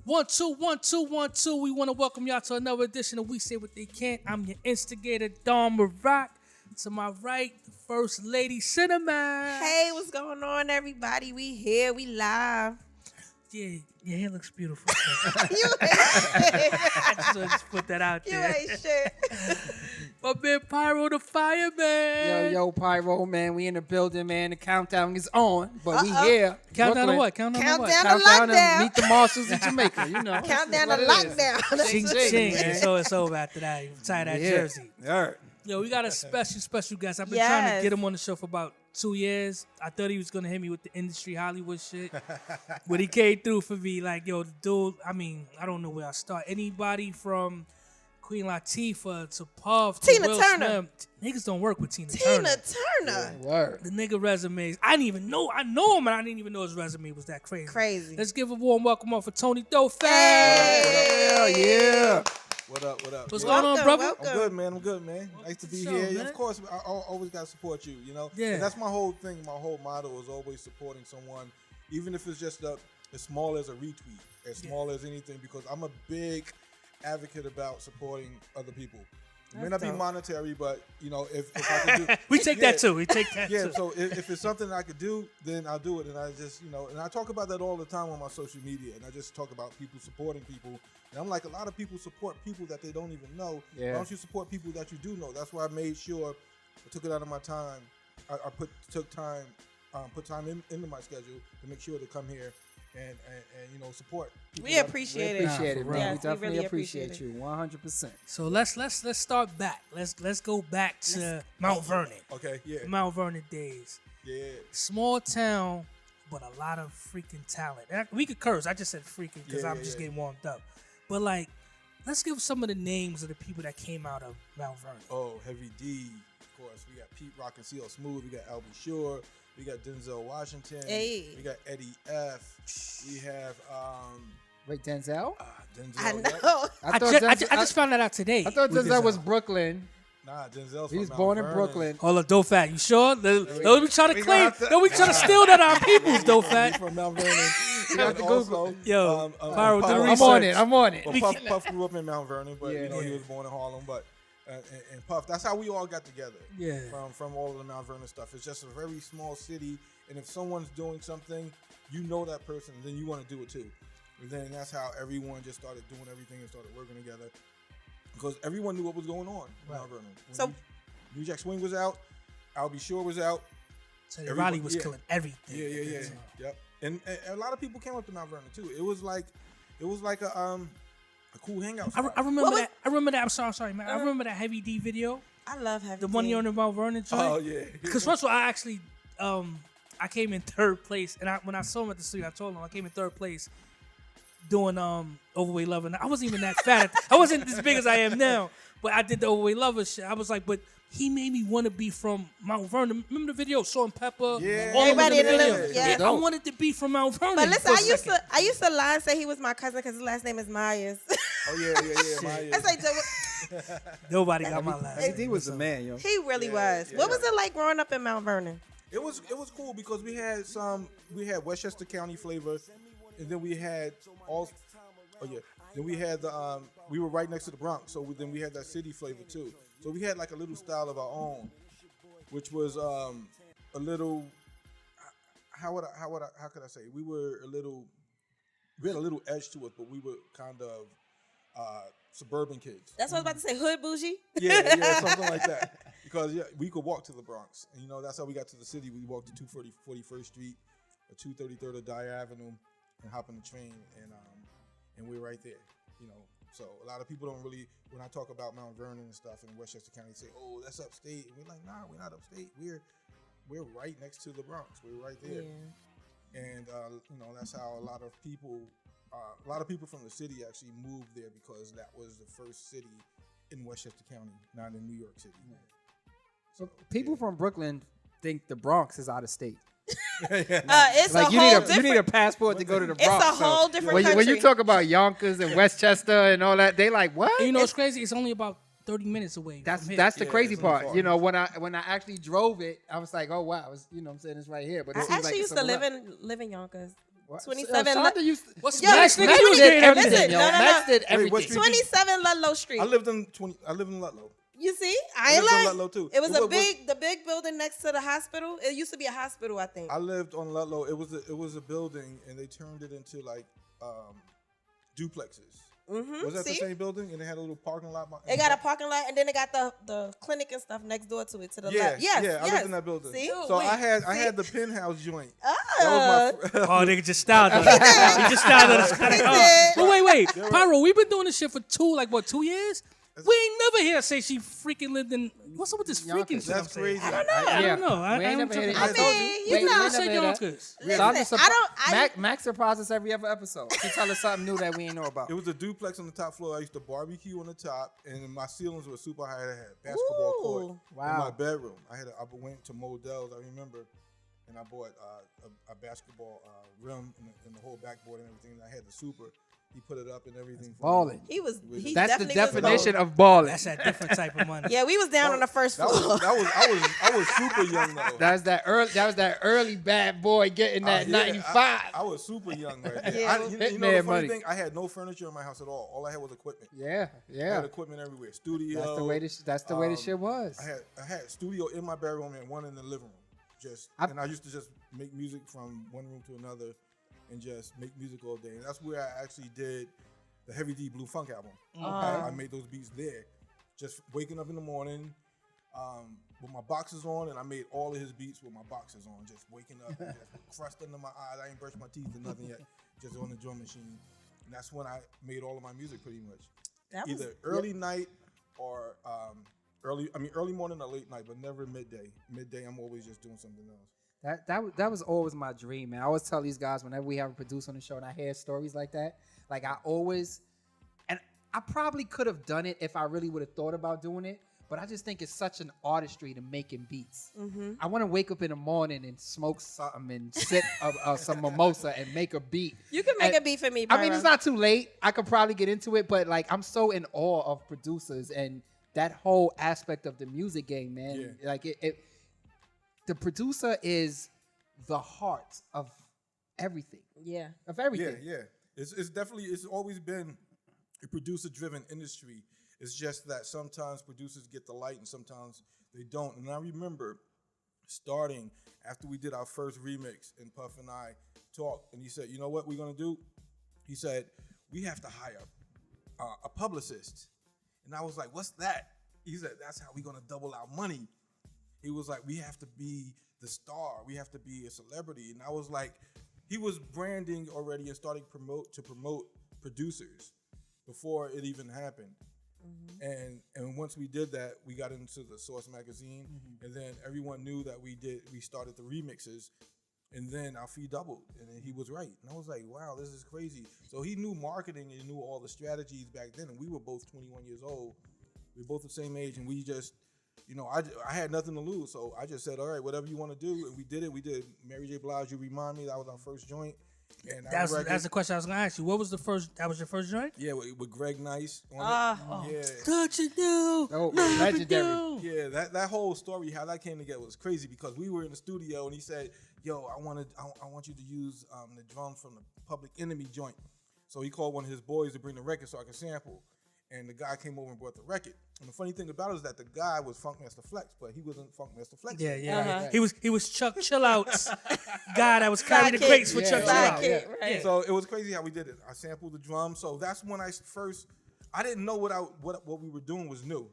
1, 2, 1, 2, 1, 2. We want to welcome y'all to another edition of We Say What They Can't. I'm your instigator, Don Rock. To my right, the First Lady Cinnamon. Hey, what's going on, everybody? We here, we live. Yeah, your hair looks beautiful. You ain't shit. I just wanted to put that out You there. ain't shit. My man Pyro the Fireman. Yo, Pyro, man. We in the building, man. The countdown is on, but we here. Countdown to Brooklyn. what? Countdown to what? Countdown to Countdown lockdown. to meet the Marshals in Jamaica, you know. Countdown to That's what it is. lockdown. Ching, Ching, ching. man. So it's over after that. You tie that jersey. All right. Yo, we got a special guest. I've been trying to Yes. get him on the show for about 2 years. I thought he was going to hit me with the industry Hollywood shit. But he came through for me like, yo, the dude, I mean, I don't know where I start. Anybody from Queen Latifah to Puff to Tina Will Turner. Smith. Niggas don't work with Tina Turner. Tina Turner. Word. The nigga resumes. I didn't even know. I know him, and I didn't even know his resume was that crazy. Crazy. Let's give a warm welcome up for Tony Dofat. Hey. Yeah. What up? What's Welcome, going on, brother? welcome. I'm good, man. Nice to be What's up, here. man? Of course, I always got to support you, you know? Yeah. And that's my whole thing. My whole motto is always supporting someone, even if it's just as small as a retweet, as small as anything, because I'm a big advocate about supporting other people. It may not That's be dope. monetary, but, you know, if I could do... We take that too. We take that Yeah, too. so if it's something I could do, then I'll do it. And I just, you know, and I talk about that all the time on my social media. And I just talk about people supporting people. And I'm like, a lot of people support people that they don't even know. Yeah. Why don't you support people that you do know? That's why I made sure I took it out of my time. I put time into my schedule to make sure to come here and you know, support people. We appreciate it. Appreciate it, man. Yes, we we definitely really appreciate appreciate you 100%. So let's start back. Let's go back to Mount Vernon. Okay, yeah. Mount Vernon days. Yeah. Small town, but a lot of freaking talent. And we could curse. I just said freaking because Yeah, I'm yeah, just yeah. getting warmed up. But like, let's give some of the names of the people that came out of Mount Vernon. Oh, Heavy D, of course. We got Pete Rock and CL Smooth. We got Albie Shore. We got Denzel Washington. Hey. We got Eddie F. We have Wait, Denzel? Denzel. I Yep. know. I just found that out today. I thought with Denzel was Brooklyn. Nah, Denzel's He was from born Mount in Vernon. Brooklyn. Hold on, Dofat. You sure? Don't be trying to we claim. gonna have to- Don't be trying to steal that on people's, He's Dofat. from Mount Vernon. You have to Google. Yo, Pyro, do the Puff- research. I'm on it. Well, Puff grew up in Mount Vernon, but Yeah. you know he Yeah. was born in Harlem. But and Puff, that's how we all got together. Yeah. From all of the Mount Vernon stuff. It's just a very small city, and if someone's doing something, you know that person, then you want to do it too. And then that's how everyone just started doing everything and started working together, because everyone knew what was going on in Mount Vernon. When So- New Jack Swing was out, Albie Shore was out. So Everyone- Roddy was yeah. killing everything. Yeah. Yep. And a lot of people came up to Mount Vernon too. It was like a cool hangout spot. I remember What was- that. I remember that. I'm sorry, man. I remember that Heavy D video. I love Heavy The D. money on the Mount Vernon joint. Oh yeah. Because first of all, I actually, I came in third place, and when I saw him at the street, I told him I came in third place doing Overweight Lover. Now, I wasn't even that fat. I wasn't as big as I am now, but I did the Overweight Lover shit. I was like, but he made me want to be from Mount Vernon. Remember the video, Salt and Pepper? Yeah. All of them Everybody in the in the video. living- yeah. I wanted to be from Mount Vernon. But listen, for a second. I used to lie and say he was my cousin because his last name is Myers. Oh yeah. Maya. That's like Nobody got my last. He was a man, yo. he really Yeah, was. yeah. What was it like growing up in Mount Vernon? It was cool because we had Westchester County flavor, and then we had then we had the we were right next to the Bronx, so then we had that city flavor too. So we had like a little style of our own, which was a little how could I say, we had a little edge to it, but we were kind of suburban kids. That's what I was about to say. Hood bougie. Yeah, something like that. Because we could walk to the Bronx, and you know that's how we got to the city. We walked to 241st Street, or 233rd of Dyer Avenue, and hop on the train, and we're right there. You know, so a lot of people don't really, when I talk about Mount Vernon and stuff in Westchester County, say, "Oh, that's upstate," and we're like, "Nah, we're not upstate. We're right next to the Bronx. We're right there." Yeah. And you know, that's how a lot of people from the city actually moved there, because that was the first city in Westchester County, not in New York City. So people from Brooklyn think the Bronx is out of state. It's Like a you whole need different. a passport to go to the It's Bronx. a whole different when country. you talk about Yonkers and Westchester and all that, they like what? And you know, it's crazy. It's only about 30 minutes away. That's from here. that's the Yeah, crazy it's on the part. far You know, when I actually drove it, I was like, oh wow, it's, you know what I'm saying, it's right here. But it I seems like actually it's used to somewhere else. live in Yonkers. What? 27 Shonda used to, What's Yo, Max? Max Nigga, you was did getting everything, Listen, yo. no, no, Max no. did Wait, what everything. street? 27 Ludlow Street. I lived in Ludlow. You see, I I ain't lived on lying. Ludlow, too. It was What- the big building next to the hospital. It used to be a hospital, I think. I lived on Ludlow. It was a building, and they turned it into like duplexes. Was that See? the same building? And they had a little parking lot. It got a parking lot, and then it got the clinic and stuff next door to it to the Yeah, left. Yes, yeah. I lived in that building. See? So wait, I had the penthouse joint. That was my. Oh, nigga just styled us. He just styled us. did. But wait. Pyro, we've been doing this shit for 2 years? We ain't never hear her say she freaking lived in. What's up with this freaking shit? That's crazy. I don't know. We ain't never heard it. I I told mean, you. you know. I said Yonkers. Listen, Max surprises us every other episode. She tell us something new that we ain't know about. It was a duplex on the top floor. I used to barbecue on the top, and my ceilings were super high. I had a basketball court Ooh. Wow. in my bedroom. I went to Modell's, I remember, and I bought a basketball rim and the whole backboard and everything. And I had the super. He put it up and everything. Balling. He That's the definitely definition of balling. That's a different type of money. Yeah, we was down on the first floor. I was super young though. That was that early bad boy getting that Yeah, 95. I was super young right there. Yeah. You know the Hitman funny money. thing? I had no furniture in my house at all. All I had was equipment. Yeah, I yeah. had equipment everywhere. Studio. That's the way this shit was. I had a studio in my bedroom and one in the living room. And I used to just make music from one room to another and just make music all day. And that's where I actually did the Heavy D Blue Funk album. I made those beats there. Just waking up in the morning with my boxers on, and I made all of his beats with my boxers on. Just waking up, and just crust under my eyes. I ain't brushed my teeth or nothing yet. Just on the drum machine. And that's when I made all of my music pretty much. Either early night or early morning or late night, but never midday. Midday, I'm always just doing something else. That was always my dream, man. I always tell these guys whenever we have a producer on the show and I hear stories like that, like I always, and I probably could have done it if I really would have thought about doing it, but I just think it's such an artistry to making beats. I want to wake up in the morning and smoke something and sip some mimosa and make a beat. You can make a beat for me, I mean, Pyro. it's not too late. I could probably get into it, but like I'm so in awe of producers and that whole aspect of the music game, man. Yeah. Like the producer is the heart of everything. Yeah. Of everything. Yeah. It's always been a producer-driven industry. It's just that sometimes producers get the light and sometimes they don't. And I remember starting after we did our first remix and Puff and I talked, and he said, "You know what we're gonna do?" He said, "We have to hire a publicist." And I was like, "What's that?" He said, "That's how we're gonna double our money." He was like, "We have to be the star. We have to be a celebrity." And I was like, he was branding already and starting to promote producers before it even happened. And once we did that, we got into the Source magazine, and then everyone knew that we started the remixes, and then our fee doubled, and then he was right. And I was like, wow, this is crazy. So he knew marketing and knew all the strategies back then, and we were both 21 years old. We were both the same age, and we just, I had nothing to lose, so I just said, all right, whatever you want to do, and we did it. We did Mary J. Blige, You Remind Me. That was our first joint. And That's the question I was gonna ask you. What was the first? That was your first joint? Yeah, with Greg Nice on it. Yeah. Touch it do. Oh, legendary. Yeah, that whole story, how that came together was crazy because we were in the studio and he said, "Yo, I want you to use the drums from the Public Enemy joint." So he called one of his boys to bring the record so I could sample. And the guy came over and brought the record. And the funny thing about it is that the guy was Funkmaster Flex, but he wasn't Funkmaster Flex. Yeah. He was Chuck Chillout's guy that was carrying the crates for Chuck Chillout. Right. So it was crazy how we did it. I sampled the drum. So that's when I didn't know what we were doing was new.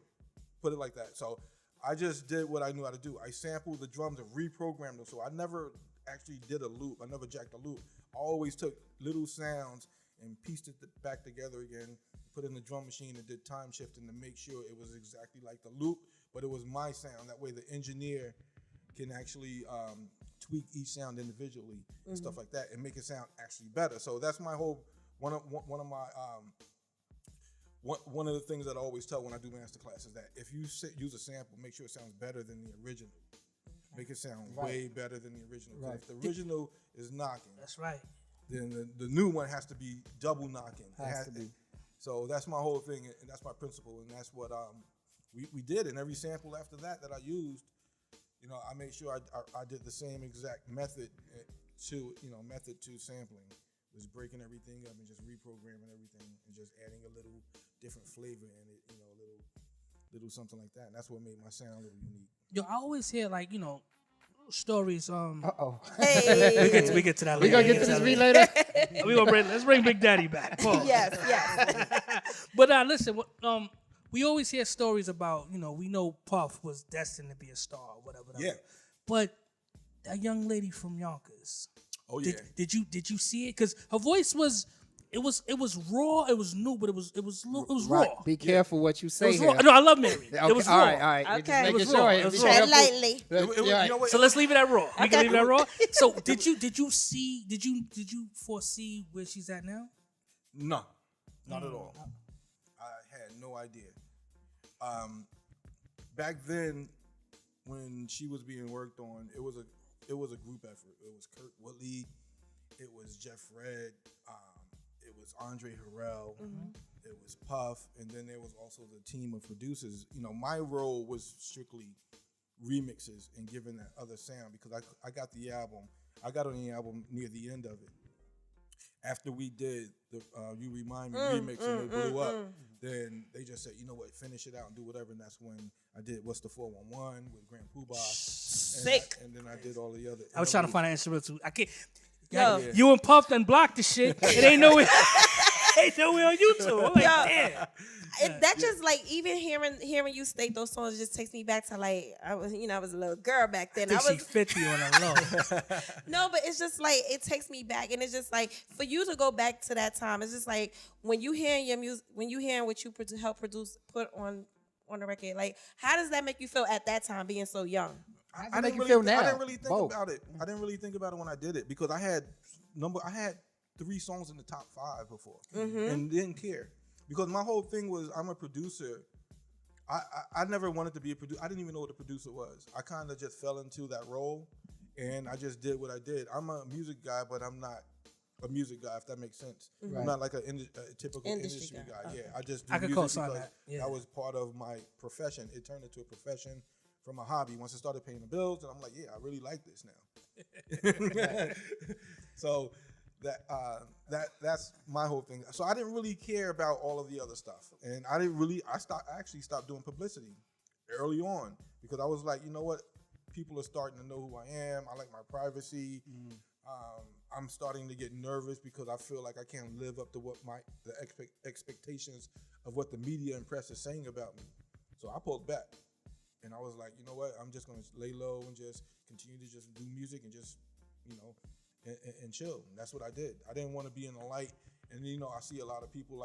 Put it like that. So I just did what I knew how to do. I sampled the drums and reprogrammed them. So I never actually did a loop. I never jacked a loop. I always took little sounds and pieced it back together again, put it in the drum machine and did time shifting to make sure it was exactly like the loop, but it was my sound. That way the engineer can actually tweak each sound individually and stuff like that and make it sound actually better. So that's my whole, one of the things that I always tell when I do master classes, that if you use a sample, make sure it sounds better than the original. Make it sound way better than the original. Right. If the original is knocking, That's right. then the new one has to be double knocking. Has to be. So that's my whole thing, and that's my principle, and that's what we did. And every sample after that I used, I made sure I did the same exact method to method to sampling was breaking everything up and just reprogramming everything and just adding a little different flavor in it, a little something like that. And that's what made my sound a little unique. Yo, I always hear like stories. Hey. We get to that. We later. gonna get to this beat later. Let's bring Big Daddy back. Pause. Yes. But listen, we always hear stories about we know Puff was destined to be a star, or whatever. Yeah. But that young lady from Yonkers. Oh yeah. Did you see it? Because her voice was raw. It was new, but it was raw. Right. Be careful what you It say was here. raw. No, I love Mary. Okay, It was raw. all right. We're just Okay. making It was sure. raw. Be It was Tread careful. lightly. You know what? So let's leave it at raw. We can Okay. leave it at raw. So did you foresee where she's at now? No, not at all. I had no idea. Back then, when she was being worked on, it was a group effort. It was Kurt Woodley, it was Jeff Red, it was Andre Harrell, it was Puff, and then there was also the team of producers. My role was strictly remixes and giving that other sound because I got the album. I got on the album near the end of it. After we did the You Remind Me remix and it blew up, then they just said, you know what, finish it out and do whatever. And that's when I did What's the 411 with Grand Poobah. Sick. And then I did all the other. I was trying to find an instrumental. I can't. Yo. You and Puff done blocked the shit. It ain't nowhere. Ain't nowhere on YouTube. I'm like, Yo. damn. That just like even hearing you state those songs just takes me back to like I was a little girl back then. I think she 50 on a low. No, but it's just like it takes me back, and it's just like for you to go back to that time. It's just like when you hearing your music, when you hearing what you help produce, put on the record. Like, how does that make you feel at that time, being so young? I didn't really think about it. I didn't really think about it when I did it because I had 3 songs in the top 5 before and didn't care. Because my whole thing was I'm a producer. I never wanted to be a producer. I didn't even know what a producer was. I kind of just fell into that role, and I just did what I did. I'm a music guy, but I'm not a music guy, if that makes sense. Right. I'm not like a typical industry guy. Okay. Yeah, I just do I could music co-sign because that. Yeah. that was part of my profession. It turned into a profession from a hobby. Once it started paying the bills, and I'm like, yeah, I really like this now. So that's my whole thing. So I didn't really care about all of the other stuff, and I actually stopped doing publicity early on because I was like, you know what, people are starting to know who I am. I like my privacy. I'm starting to get nervous because I feel like I can't live up to what the expectations of what the media and press is saying about me. So I pulled back, and I was like, you know what, I'm just gonna lay low and just continue to just do music and just and chill. And that's what I did. I didn't want to be in the light. And I see a lot of people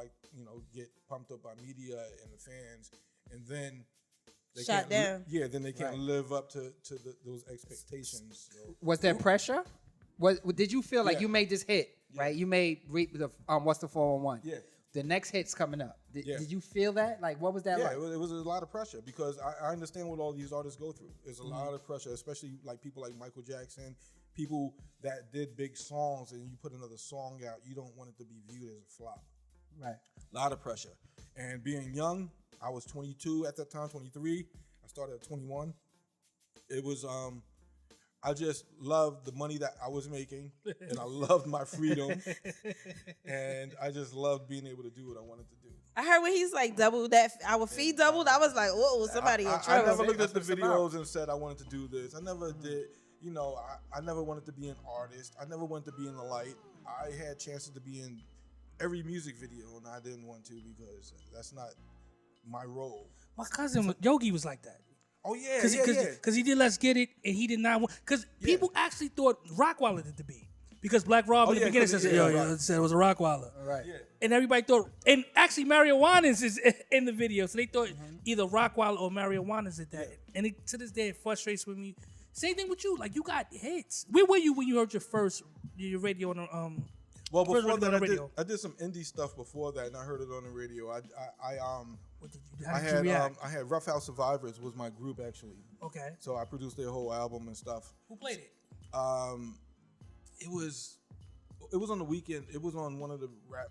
get pumped up by media and the fans, and then they Shot down. Then they can't live up to those expectations. So. Was there pressure? Did you feel like you made this hit, right? You made What's the 411? Yeah. The next hit's coming up. Did you feel that? Like, what was that like? Yeah, it was a lot of pressure because I understand what all these artists go through. There's a lot of pressure, especially like people like Michael Jackson, people that did big songs, and you put another song out, you don't want it to be viewed as a flop. Right. A lot of pressure. And being young, I was 22 at that time, 23. I started at 21. It was, I just loved the money that I was making, and I loved my freedom, and I just loved being able to do what I wanted to do. I heard when he's like doubled that our fee doubled. I was like, whoa, somebody in I trouble. never looked at the That's what it's videos and said I wanted to do this. I never did. I never wanted to be an artist. I never wanted to be in the light. I had chances to be in every music video, and I didn't want to because that's not my role. My cousin Yogi was like that. Oh yeah, Because he did Let's Get It, and he did not want. Because people actually thought Rockwaller did the beat. Because Black Rob in the beginning said it was a Rockwaller. Right. Yeah. And everybody thought, and actually Mario Winans is in the video, so they thought either Rockwaller or Mario Winans did that. And to this day, it frustrates with me. Same thing with you, like you got hits. Where were you when you heard your radio on the Well, first before record on that, the radio? I did some indie stuff before that, and I heard it on the radio. How did you react? I had Rough House Survivors was my group actually. Okay. So I produced their whole album and stuff. Who played it? It was on the weekend. It was on one of the rap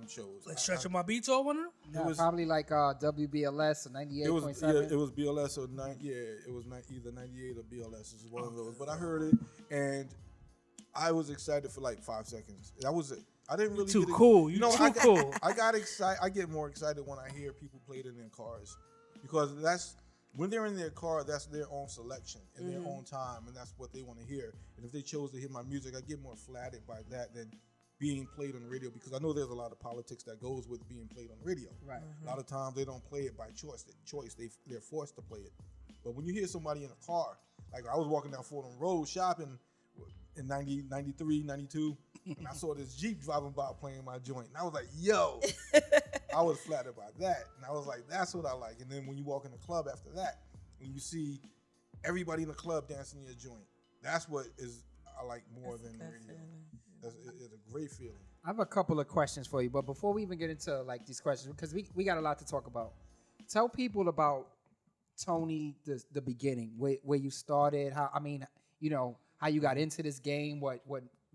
shows. Like Stretch of My Beats or one of them? No, was- probably like WBLS or 98.7. It was BLS or it was either 98 or BLS. It was one of those. But I heard it, and I was excited for like 5 seconds. That was it. I didn't really Too get cool. You You know, too cool. I got excited. I get more excited when I hear people play it in their cars, because that's when they're in their car. That's their own selection in their own time, and that's what they want to hear. And if they chose to hear my music, I get more flattered by that than being played on the radio, because I know there's a lot of politics that goes with being played on the radio. Right. A lot of times they don't play it by choice. They're forced to play it. But when you hear somebody in a car, like I was walking down Fordham Road shopping in 90, 93, 92, and I saw this Jeep driving by playing my joint. And I was like, yo, I was flattered by that. And I was like, that's what I like. And then when you walk in the club after that, and you see everybody in the club dancing your joint, that's what I like more than the radio. It's a great feeling. I have a couple of questions for you, but before we even get into like these questions, because we got a lot to talk about. Tell people about Tony, the beginning, where you started. How you got into this game. What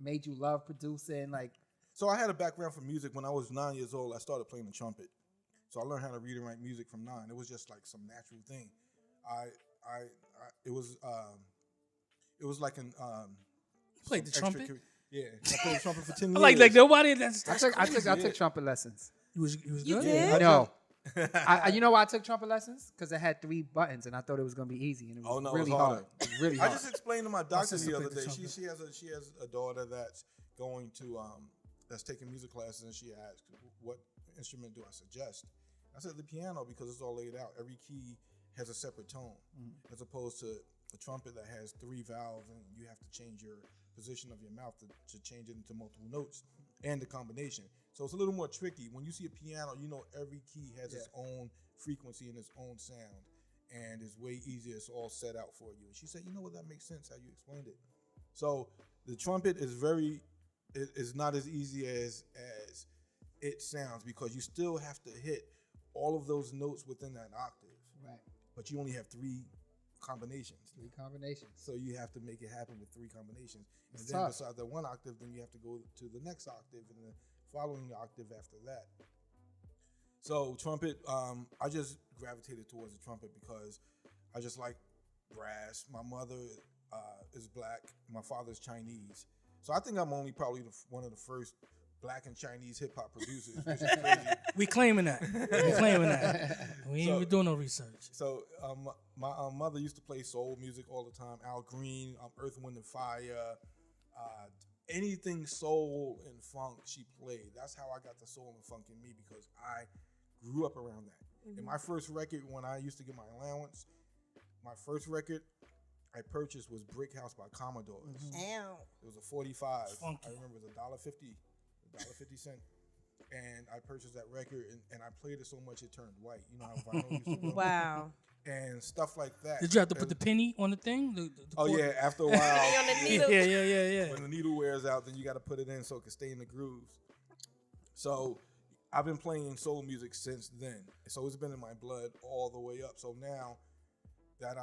made you love producing? Like, so I had a background for music. When I was 9 years old, I started playing the trumpet. So I learned how to read and write music from 9. It was just like some natural thing. It was like an You played the extra trumpet? Yeah, I played the trumpet for 10 years. Like nobody. I took trumpet lessons. He was You good. did? No. You know why I took trumpet lessons? Because it had 3 buttons, and I thought it was gonna be easy, and it was really hard. It was really I hard. just explained to my doctor sister the other played the day. trumpet. She has a daughter that's going to that's taking music classes, and she asked, "What instrument do I suggest?" I said the piano, because it's all laid out. Every key has a separate tone, as opposed to a trumpet that has 3 valves, and you have to change your position of your mouth to change it into multiple notes and the combination. So it's a little more tricky. When you see a piano, you know every key has its own frequency and its own sound, and it's way easier. It's all set out for you. And she said, you know what, that makes sense how you explained it. So the trumpet is not as easy as it sounds, because you still have to hit all of those notes within that octave. Right. But you only have 3 combinations. 3 combinations. So you have to make it happen with 3 combinations. And It's then tough. besides that 1 octave, then you have to go to the next octave and the following octave after that. So trumpet, I just gravitated towards the trumpet because I just like brass. My mother is black. My father's Chinese. So I think I'm only probably one of the first black and Chinese hip hop producers, which is crazy. We claiming that. We ain't even doing no research. So my mother used to play soul music all the time. Al Green, Earth, Wind and Fire, anything soul and funk she played. That's how I got the soul and funk in me, because I grew up around that. And my first record, when I used to get my allowance, my first record I purchased was Brick House by Commodores. Damn. It was a 45. Funky. I remember it was $1.50. And I purchased that record, and I played it so much it turned white. You know how vinyl used to do? Wow. And stuff like that. Did you have to put the penny on the thing? The Oh quarter? yeah, after a while. On the needle. Yeah. When the needle wears out, then you got to put it in so it can stay in the grooves. So I've been playing soul music since then. So it's been in my blood all the way up. So now that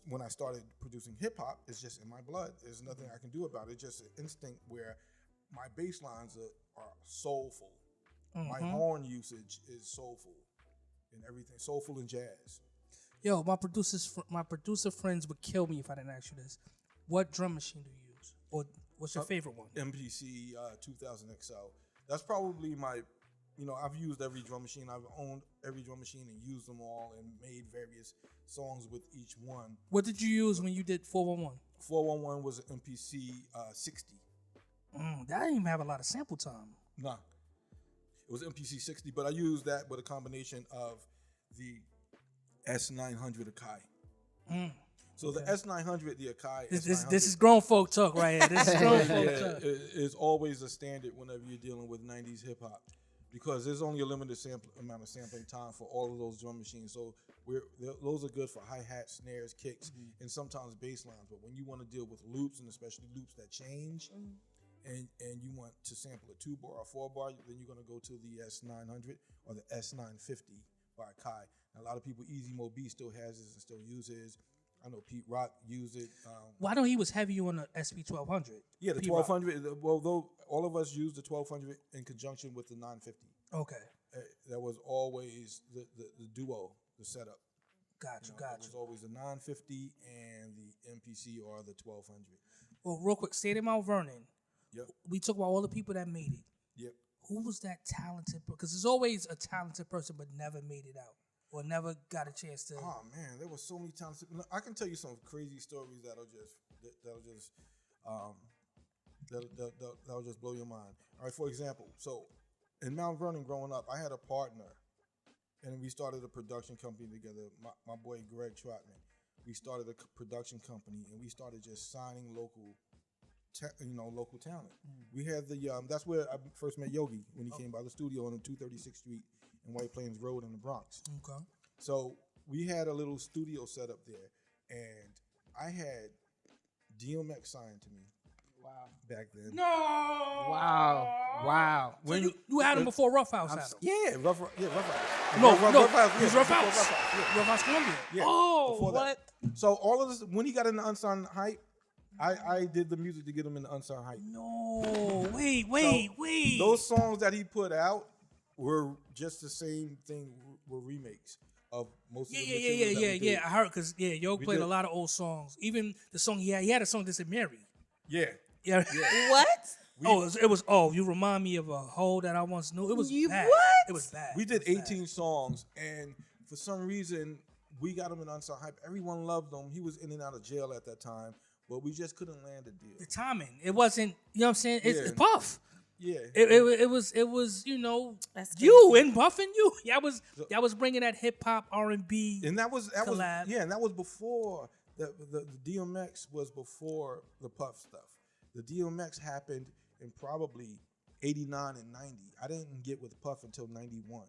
when I started producing hip hop, it's just in my blood. There's nothing I can do about it. It's just an instinct where my bass lines are soulful. My horn usage is soulful and everything, soulful and jazz. Yo, my producer friends would kill me if I didn't ask you this. What drum machine do you use? Or what's your favorite one? MPC 2000 XL. That's probably my, I've used every drum machine. I've owned every drum machine and used them all and made various songs with each one. What did you use when you did 411? 411 was an MPC 60. That didn't even have a lot of sample time. Nah. It was MPC 60, but I used that with a combination of the S900 Akai. So the S900, the Akai, This is grown folk talk right here. This is grown folk talk. is always a standard whenever you're dealing with 90s hip hop, because there's only a limited amount of sampling time for all of those drum machines. So those are good for hi-hats, snares, kicks, and sometimes bass lines. But when you want to deal with loops, and especially loops that change, and you want to sample a 2-bar or 4-bar, then you're going to go to the S900 or the S950 by Akai. Now, a lot of people, Easy Mo B still has this and still uses. I know Pete Rock used it. Well, I know he was heavy on the SP1200. Yeah, the 1200. Well, though all of us used the 1200 in conjunction with the 950. Okay. That was always the duo, the setup. Got you. It was always the 950 and the MPC or the 1200. Well, real quick, stayed in Mount Vernon. Yep. We talk about all the people that made it. Yep. Who was that talented? Because there's always a talented person, but never made it out or never got a chance to. Oh man, there were so many talented. I can tell you some crazy stories that'll just blow your mind. All right, for example, so in Mount Vernon, growing up, I had a partner, and we started a production company together. My boy Greg Trotman. We started a production company, and we started just signing local talent. We had that's where I first met Yogi when he came by the studio on 236th Street and White Plains Road in the Bronx. Okay. So we had a little studio set up there, and I had DMX signed to me. Wow. Back then. No. Wow. So you had him before Rough House had him? Yeah, Rough House. No, Rough House. He's Rough House. Yeah. Rough House Columbia. Yeah. Oh, Before that. What? So all of this, when he got in the Unsigned Hype, I did the music to get him in the Unsigned Hype. No. Wait. Those songs that he put out were just the same thing, were remakes of most of the material that we did. I heard because Yo We played did. a lot of old songs. Even the song he had a song that said Mary. Yeah. Yeah. What? It was. You remind me of a hoe that I once knew. It was bad. What? It was bad. We did It was 18 songs, and for some reason, we got him in Unsigned Hype. Everyone loved him. He was in and out of jail at that time, but we just couldn't land a deal. The timing. It wasn't. You know what I'm saying? It's Yeah. Puff. Yeah. It was. That's You crazy. and Buff and you. That was bringing that hip hop R&B. And that was collab. and that was before the DMX was before the Puff stuff. The DMX happened in probably 89 and 90. I didn't get with Puff until 91.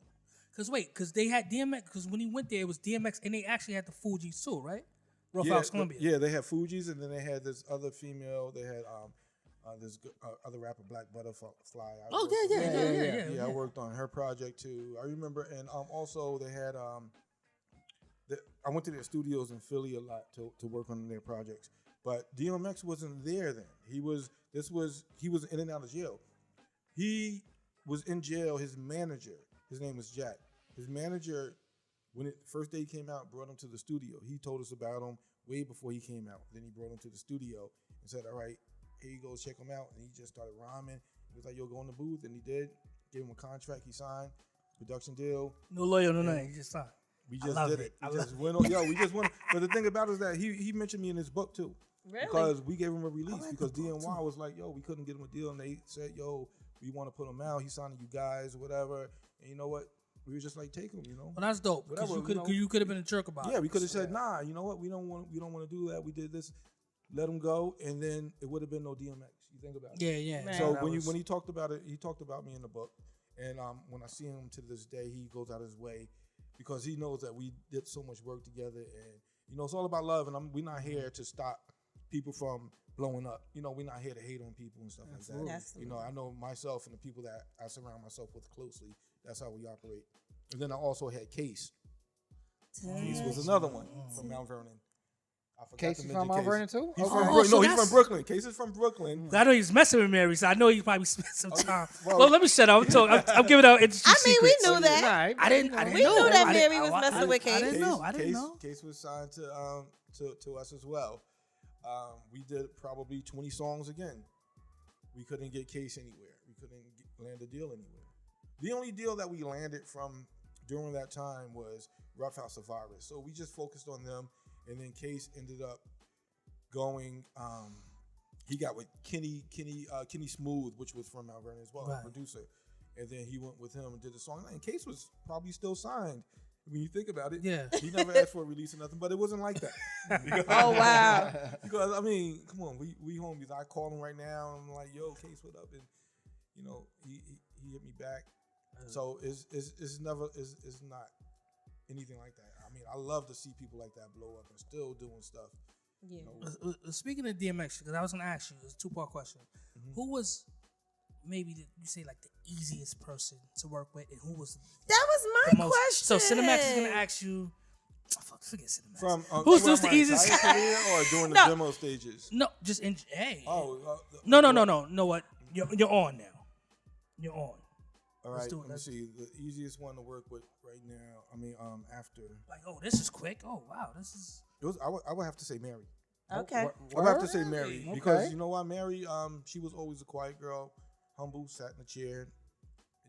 Because they had DMX. Because when he went there, it was DMX, and they actually had the Fugees too, right? Rough Yeah, House Columbia. Yeah, they had Fugees, and then they had this other female. They had this other rapper, Black Butterfly. Yeah. I worked on her project too. I remember, and also they had I went to their studios in Philly a lot to work on their projects. But DMX wasn't there then. He was in and out of jail. He was in jail. His manager, his name was Jack. His manager, when it first day he came out, brought him to the studio. He told us about him way before he came out. Then he brought him to the studio and said, "All right, here you go, check him out." And he just started rhyming. He was like, "Yo, go in the booth," and he did. Gave him a contract. He signed production deal. No lawyer, no nothing. You just signed. We just love did it. it. We just went on. We just went. But the thing about it is that he mentioned me in his book too. Really? Because we gave him a release like because the book, DNY was like, "Yo, we couldn't get him a deal," and they said, "Yo, we want to put him out. He's signing you guys or whatever." And you know what? We were just like, "Take him," you know. Well, that's dope. Because Whatever, you could have been a jerk about it. Yeah, we could have said, "Nah, you know what? We don't want to do that. We did this. Let him go," and then it would have been no DMX. You think about it. Yeah. Man. So That when was- he talked about it, he talked about me in the book, and when I see him to this day, he goes out his way because he knows that we did so much work together, and it's all about love. And we're not here to stop people from blowing up. We're not here to hate on people and stuff like that. Absolutely. I know myself and the people that I surround myself with closely. That's how we operate. And then I also had Case. Case was another one from Mount Vernon. I forgot Case to is mention from Mount Case. Vernon too? He's Okay. from Oh, Brooklyn. so No, he's that's- from Brooklyn. Case is from Brooklyn. I know he's messing with Mary, so I know he probably spent some time. well- Well, let me shut up. I'm giving out interesting I mean, we secrets. knew that. Right. I didn't We know knew that I didn't- Mary was I- messing with Case. I didn't know. I didn't know. Case was signed to us as well. We did probably 20 songs again. We couldn't get Case anywhere. We couldn't land a deal anywhere. The only deal that we landed from during that time was Rough House of Virus. So we just focused on them, and then Case ended up going. He got with Kenny Smooth, which was from Mount Vernon as well, Right. a producer. And then he went with him and did the song. And Case was probably still signed. When you think about it, Yeah. he never asked for a release or nothing, but it wasn't like that. Oh, wow. Because I mean, come on, we homies. I call him right now, and I'm like, "Yo, Case, what up?" And he hit me back. So it's not anything like that. I mean, I love to see people like that blow up and still doing stuff. Yeah. Speaking of DMX, because I was gonna ask you, it's a two-part question. Who was maybe you say like the easiest person to work with, and who was That was the my most? question. So Cinemax is gonna ask you. Forget Cinemax. From who's throughout the my easiest? entire career or during the No. demo stages? No, just in. Hey. No. No. Know what? You're on now. You're on. All Let's right, do it. let me see. The easiest one to work with right now. I mean, after Like, oh, this is quick. Oh, wow, this is. it was, I would have to say Mary. Okay. I would have to say Mary because Okay. you know why Mary? She was always a quiet girl, humble, sat in a chair,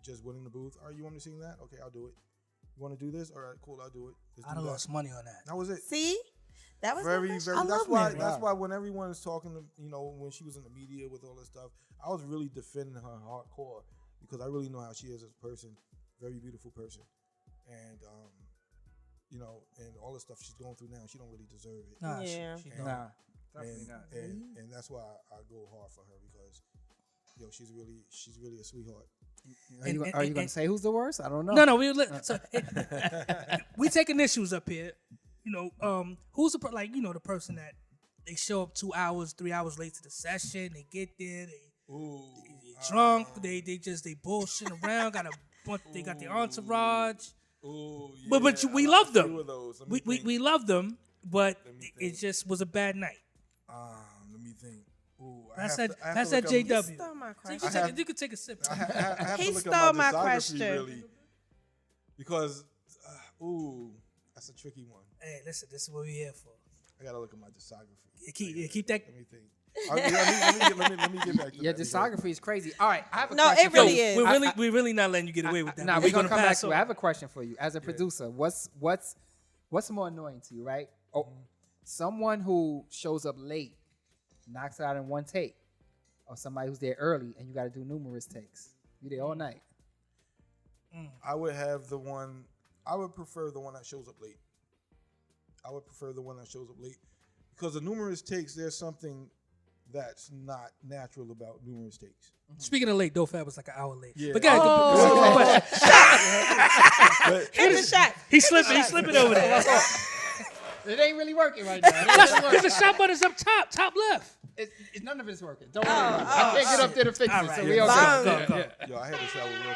just went in the booth. All right, you want me to sing that? Okay, I'll do it. You want to do this? All right, cool, I'll do it. Let's I'd do have that. lost money on that. That was it. See, that was Very, professional. very. I That's love why. Mary. That's Wow. why when everyone is talking to, when she was in the media with all this stuff, I was really defending her hardcore because I really know how she is as a person. Very beautiful person, and and all the stuff she's going through now, she don't really deserve it. Nah, Yeah. she And- don't. Nah, definitely not. And that's why I go hard for her because, she's really a sweetheart. Are you going to say who's the worst? I don't know. No, so we taking issues up here. Who's the person that they show up 2 hours, 3 hours late to the session. They get there, Ooh, they drunk, they bullshit around. They got their entourage. ooh, yeah. But we love Few them. of those. Let me think. We love them, but me it think. just was a bad night. Let me think. Ooh, That's I that have to look up- JW. Stole my You question. can take a sip. I have He to look stole up my my discography question. really, because that's a tricky one. Hey, listen, this is what we're here for. I gotta look at my discography. Keep that. Let me think. Let me get back to Your that. discography is crazy. All right, I have a No, question it for really you. is. We're really not letting you get away with that. Nah, We're we're gonna come back pass to it. on. I have a question for you. As a producer, what's more annoying to you, right? Oh, someone who shows up late, knocks it out in one take, or somebody who's there early and you got to do numerous takes. You there all night. I would prefer the one that shows up late. I would prefer the one that shows up late because the numerous takes, there's something that's not natural about numerous takes. Speaking of late, Dofat was like an hour late. Yeah. But guys, Hit the shot. he's slipping over there. It ain't really working right now. It ain't really working. The shot button's up top left. None of it's working. Don't worry about it. I can't get up there to fix All it, right, so we all Bang. good. Yo, I had to travel real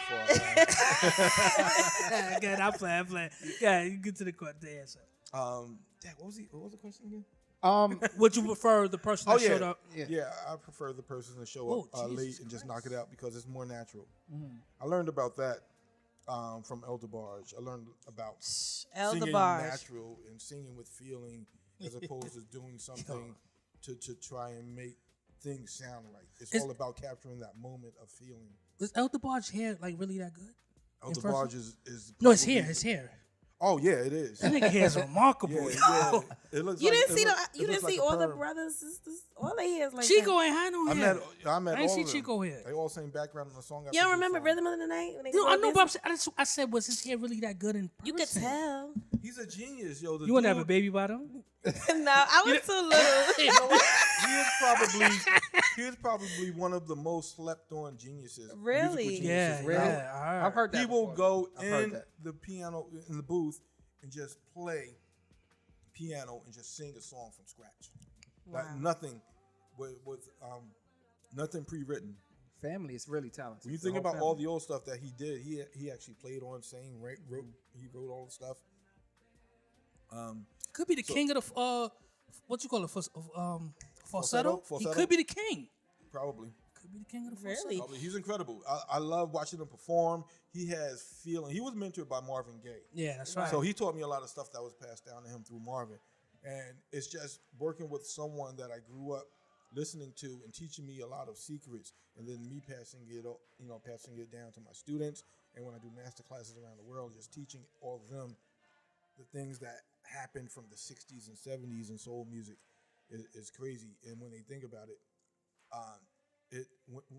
far. Good, I'm playing. Yeah, you get to the answer. Dad, what was the question again? Would you prefer the person that showed up? Yeah, I prefer the person to show up Oh, late Jesus and just knock it out because it's more natural. Mm-hmm. I learned about that from Elder Barge. I learned about Elder singing Barge. natural and singing with feeling as opposed to doing something to try and make things sound right. It's all about capturing that moment of feeling. Is Elder Barge hair like really that good? Elder person? Barge is No, it's probably- hair. It's hair. Oh yeah, it is. That nigga hair is remarkable. Yeah. It looks You like, didn't it see look- you it didn't looks see like a all the perm. brothers, sisters, all they hairs like Chico that. ain't had no I hair. met I all ain't of see them. Chico here. They all sang background on the song. You don't remember Rhythm of the Night? When they I go know, dancing? but I said, was his hair really that good in person? You could tell. He's a genius, yo. You want to have a baby by them? No, I was too little. You know what? He is probably one of the most slept on geniuses. Really? musical Yeah, geniuses. Really? yeah. All right. I've heard that. He will before. go I've heard in that. the piano in the booth and just play piano and just sing a song from scratch. Wow. Like nothing with nothing pre-written. Family is really talented. When you The think whole about family. all the old stuff that he did, he actually played on, sang, wrote. He wrote all the stuff. Could be the king of the what you call it? Falsetto. He Falsetto? could be the king. Probably. Could be the king of the falsetto. Really? Probably. He's incredible. I love watching him perform. He has feeling. He was mentored by Marvin Gaye. Yeah, that's right. So he taught me a lot of stuff that was passed down to him through Marvin. And it's just working with someone that I grew up listening to and teaching me a lot of secrets, and then me passing it down to my students. And when I do master classes around the world, just teaching all of them the things that happened from the 60s and 70s in soul music is crazy. And when they think about it,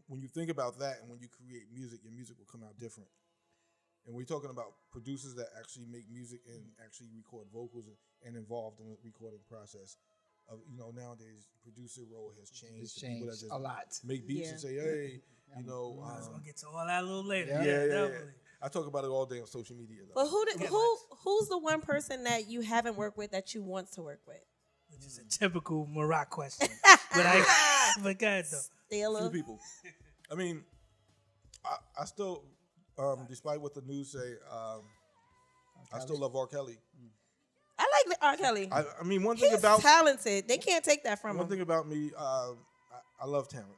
when you think about that and when you create music, your music will come out different. And we're talking about producers that actually make music and actually record vocals and involved in the recording process. Nowadays, producer role has changed. It's to people that changed just a lot. make beats and say, hey, I was gonna get to all that a little later. Yeah. Definitely. I talk about it all day on social media. Though. But who's the one person that you haven't worked with that you want to work with? Which is a typical Maroc question. But God though. Few Steeler. people. I mean, I still, despite what the news say, I still love R. Kelly. I like R. Kelly. I mean, one thing He's about talented. They can't take that from one him. thing about me, I love talent,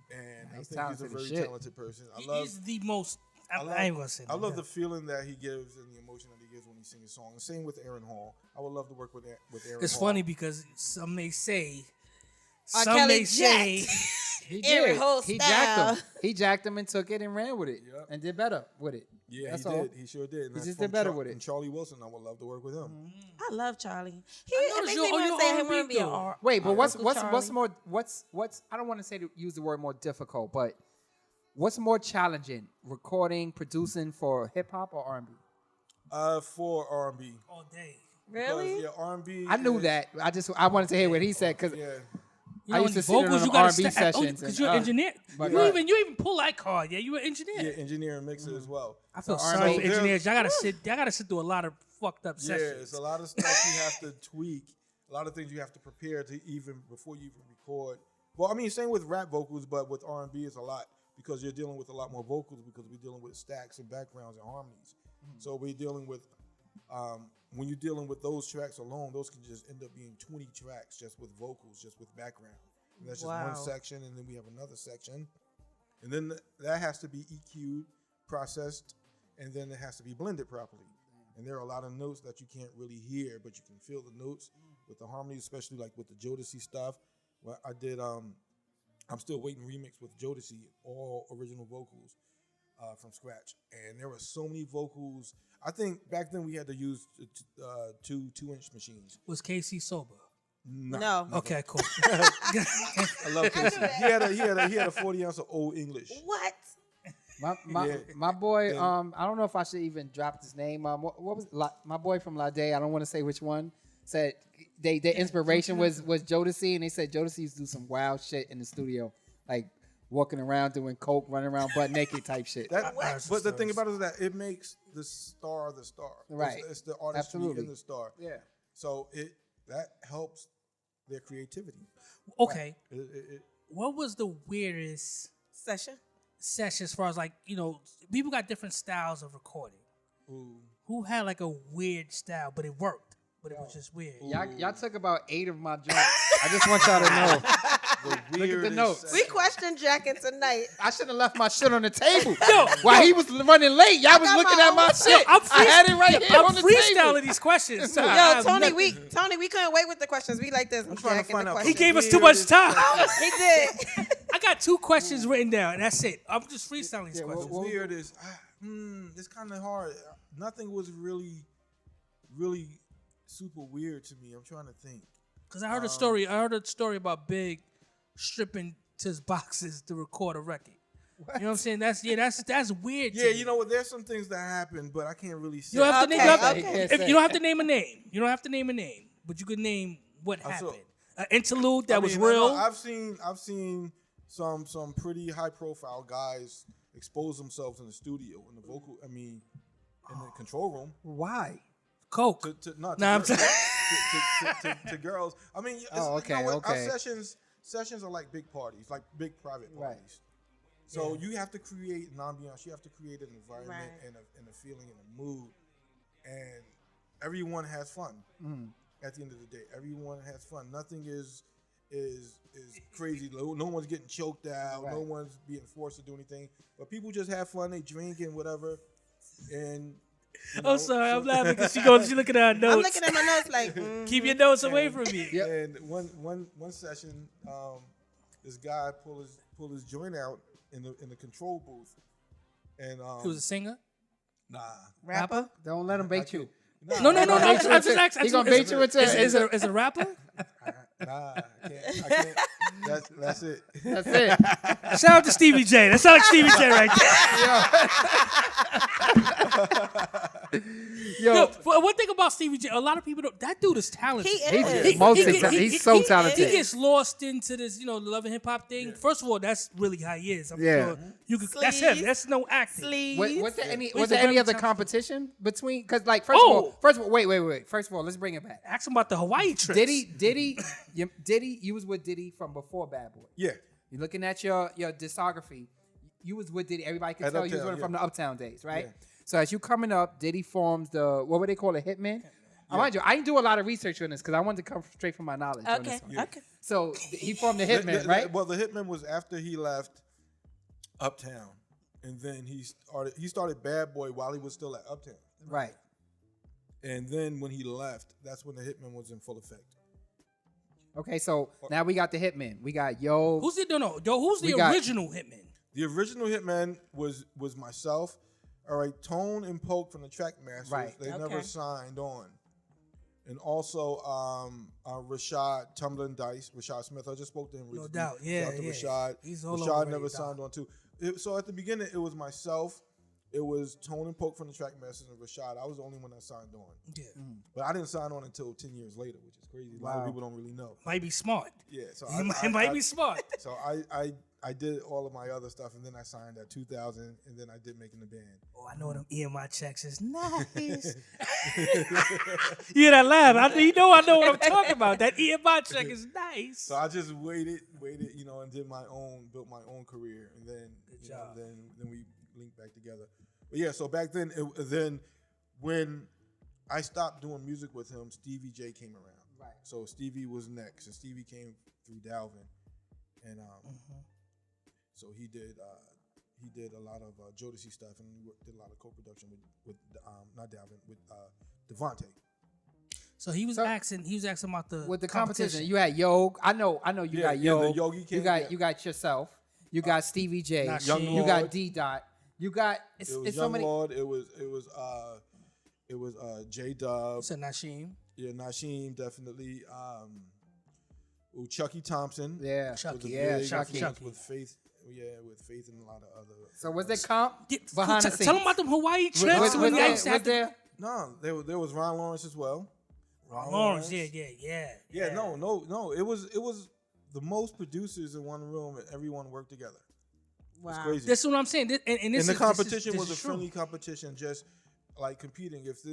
and He's I think he's a talented as very shit. talented person. I He love. is the most. I ain't gonna say I that. love the feeling that he gives and the emotion that he gives when he sings a song. The same with Aaron Hall. I would love to work with Aaron It's Hall. funny because some may say, R. Kelly He Aaron did. Hall He style. jacked him. He jacked him and took it and ran with it Yep. and did better with it. Yeah, That's he all. did. He sure did. And He that's just from did better with it. And Charlie Wilson, I would love to work with him. I love Charlie. I It noticed makes you're- me want you're to say I R&B want to be an though. R. Wait, but what's Uncle Charlie. more what's I don't want to say use the word more difficult, but what's more challenging, recording, producing for hip hop or R&B? For R&B. all day. Really? Yeah, R&B. I knew is- that. I wanted to hear what he said because Yeah. You I know, used to in sit in vocals, on you gotta R&B sessions because and, you're an engineer. but You right. even pull that card. Yeah, you're an engineer. Yeah, engineer and mixer as well. I feel So sorry R&B for engineers. Y'all gotta sit through a lot of fucked up Yeah, sessions. it's a lot of stuff you have to tweak. A lot of things you have to prepare to before you even record. Well, I mean, same with rap vocals, but with R&B, it's a lot because you're dealing with a lot more vocals because we're dealing with stacks and backgrounds and harmonies. So we're dealing with when you're dealing with those tracks alone, those can just end up being 20 tracks just with vocals, just with background. And that's just Wow. one section, and then we have another section, and then that has to be EQ'd, processed, and then it has to be blended properly. And there are a lot of notes that you can't really hear, but you can feel the notes with the harmonies, especially like with the Jodeci stuff. Well, I did. I'm still waiting remix with Jodeci, all original vocals from scratch, and there were so many vocals. I think back then we had to use two 2-inch machines. Was KC sober? No. Okay, cool. I love Casey. He had a 40 ounce of old English. What? My boy, Yeah. I don't know if I should even drop his name. What was my boy from La Day? I don't want to say which one. Said their inspiration was Jodeci, and they said Jodeci used to do some wild shit in the studio, like walking around doing coke, running around butt naked type shit. But the thing about it is that it makes the star the star. Right. It's the artistry Absolutely. in the star. Yeah. So that helps their creativity. Okay. It- What was the weirdest Session? session as far as like, people got different styles of recording. ooh. Who had like a weird style, but it worked, but it was just weird. Y'all took about 8 of my joints. I just want y'all to know. The the weirdest notes. section. We questioned Jackin tonight. I should have left my shit on the table. Yo, While he was running late, y'all was got looking my at my own- shit. I had it right here I'm on the freestyling table. these questions. So I Yo, have Tony, nothing. Tony, we couldn't wait with the questions. We like this. I'm trying to find out. He gave us too much time. He did. I got 2 questions written down. That's it. I'm just freestyling these Yeah, questions. The weirdest. It's kind of hard. Nothing was really super weird to me. I'm trying to think. Because I heard a story. I heard a story about Big stripping to his boxes to record a record. You know what I'm saying? That's weird. Yeah, you know what? There's some things that happen, but I can't really say. You don't have to Okay, name. You, have- okay. if you don't have to name a name. You don't have to name a name, but you could name what saw- happened. An interlude that I was mean, real. I've seen some pretty high profile guys expose themselves in the studio, in the vocal. I mean, in the control room. Why? Coke. Nah, I'm to girls. I mean, Oh, okay, you know what? okay. Our sessions are like big parties, like big private parties. Right. So you have to create an ambiance. You have to create an environment Right. and a feeling and a mood, and everyone has fun. Mm. At the end of the day, everyone has fun. Nothing is crazy. No one's getting choked out. Right. No one's being forced to do anything. But people just have fun. They drink and whatever. And you know, I'm sorry. I'm so- laughing because she looking at her notes. I'm looking at my notes like, Keep your notes away from me. Yep. And one session, this guy pulled his joint out in the control booth, and He was a singer. nah. rapper. Don't let him bait you. No. I'm Bait you just into- asking. He gonna bait you into. Is it a rapper? Nah, I can't. That's it. That's it. Shout out to Stevie J. That sounds like Stevie J right there. Yo, Yo, but one thing about Stevie J, a lot of people don't. That dude is talented. He he's is. he's so talented. He gets lost into this, the love and hip hop thing. First of all, that's really how he is. I'm Yeah. sure you could. That's him. Sleeves. That's no acting. Sleeves. Was there any He's was a there any very other talented- competition between? Because like first of all, wait. First of all, let's bring it back. Ask him about the Hawaii trip. Diddy, you was with Diddy from before Bad Boy. Yeah. You're looking at your discography. You was with Diddy. Everybody can At tell you was Uptown, with him from yeah. the Uptown days, right? Yeah. So as you coming up, Diddy forms the what would they call it, Hitman? Mind you, I didn't do a lot of research on this because I wanted to come straight from my knowledge. On Okay. this one. Okay. So he formed the Hitman, right? Well, the Hitman was after he left Uptown. and then he started Bad Boy while he was still at Uptown. Right. And then when he left, that's when the Hitman was in full effect. Okay, so now we got the Hitman. We got Yo. Who's the original Hitman? The original Hitman was myself. All right, Tone and Poke from the Trackmasters. Right. They never signed on. And also Rashad Tumbling Dice, Rashad Smith. I just spoke to him recently. No doubt, yeah, Shout out to yeah. Rashad. He's all Rashad over never it, signed dog. on too. So at the beginning, it was myself. It was Tone and Poke from the Trackmasters and Rashad. I was the only one that signed on. Yeah. But I didn't sign on until 10 years later, which is crazy. A lot of people don't really know. Might be smart. Yeah, so It might be smart. So I did all of my other stuff, and then I signed at 2000, and then I did Making the Band. Oh, I know them EMI checks is nice. You hear that laugh? I know what I'm talking about. That EMI check is nice. So I just waited, and did built my own career, and then then we linked back together. But yeah, so back then, when I stopped doing music with him, Stevie J came around. Right. So Stevie was next, and Stevie came through Dalvin, and so he did a lot of Jodeci stuff, and we did a lot of co-production with not Dalvin, with Devontae. So he was asking about the competition. You had Yo. I know you got Yo. The Yogi King, you got yourself. You got Stevie J. Nasheem. You got D Dot. You got It was it's so Young many. Lord. It was J Dub. You said Nasheem. Yeah, Nasheem definitely. Chucky Thompson. Yeah, Chucky. was a Yeah, big Chucky. influence with Faith. Yeah, with Faith and a lot of other. So was there comp behind the scenes? Tell him about them Hawaii trips. Was when y'all there- used to was have to- there? No, there was Ron Lawrence as well. Lawrence, yeah. No. It was the most producers in one room, and everyone worked together. It's Wow. crazy. That's what I'm saying. And the competition was a true. friendly competition, just like competing. If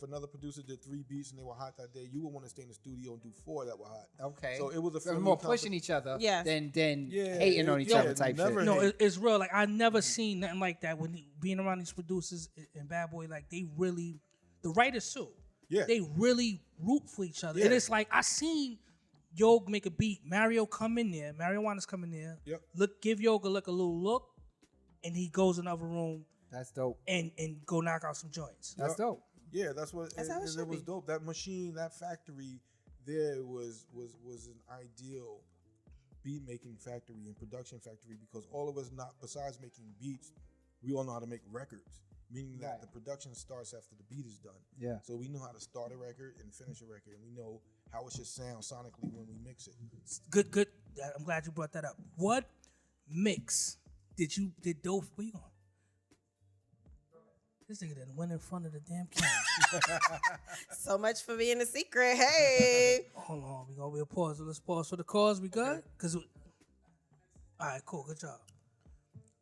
another producer did 3 beats and they were hot that day, you would want to stay in the studio and do 4 that were hot. Okay. So it was a There friendly more pushing each other Yeah. than Yeah, hating on each yeah, other type never shit. No, hate. it's real. Like I never seen nothing like that when being around these producers and Bad Boy. Like they really, the writers too. Yeah. They really root for each other, Yeah. and it's like I seen Yog make a beat. Mario come in there. Mario Wanna's come in there. Yep. Give Yog a little look, and he goes in another room That's dope. and go knock out some joints. That's dope. Yeah, that's what That's how it should was be. dope. That machine, that factory there was an ideal beat making factory and production factory, because all of us, not besides making beats, we all know how to make records. Meaning that Right. the production starts after the beat is done. Yeah. So we know how to start a record and finish a record, and we know how it should sound sonically when we mix it. Good. I'm glad you brought that up. What mix did Dope? Where you going? This nigga didn't win in front of the damn camera. So much for being a secret. Hey. Hold on, we'll pause. Let's pause for the cause. We good? All right, cool. Good job.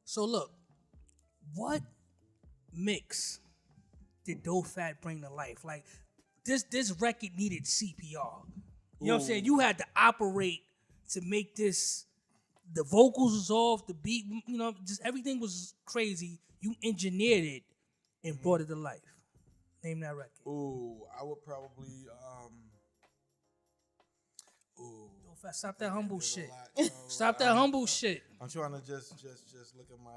So look, what mix did Dofat bring to life? Like this record needed CPR. You know what I'm saying? You had to operate to make this. The vocals was off, the beat, just everything was crazy. You engineered it and brought it to life. Name that record. Ooh, I would probably Dofat, stop that humble shit. lot, Stop that humble shit. I'm trying to just look at my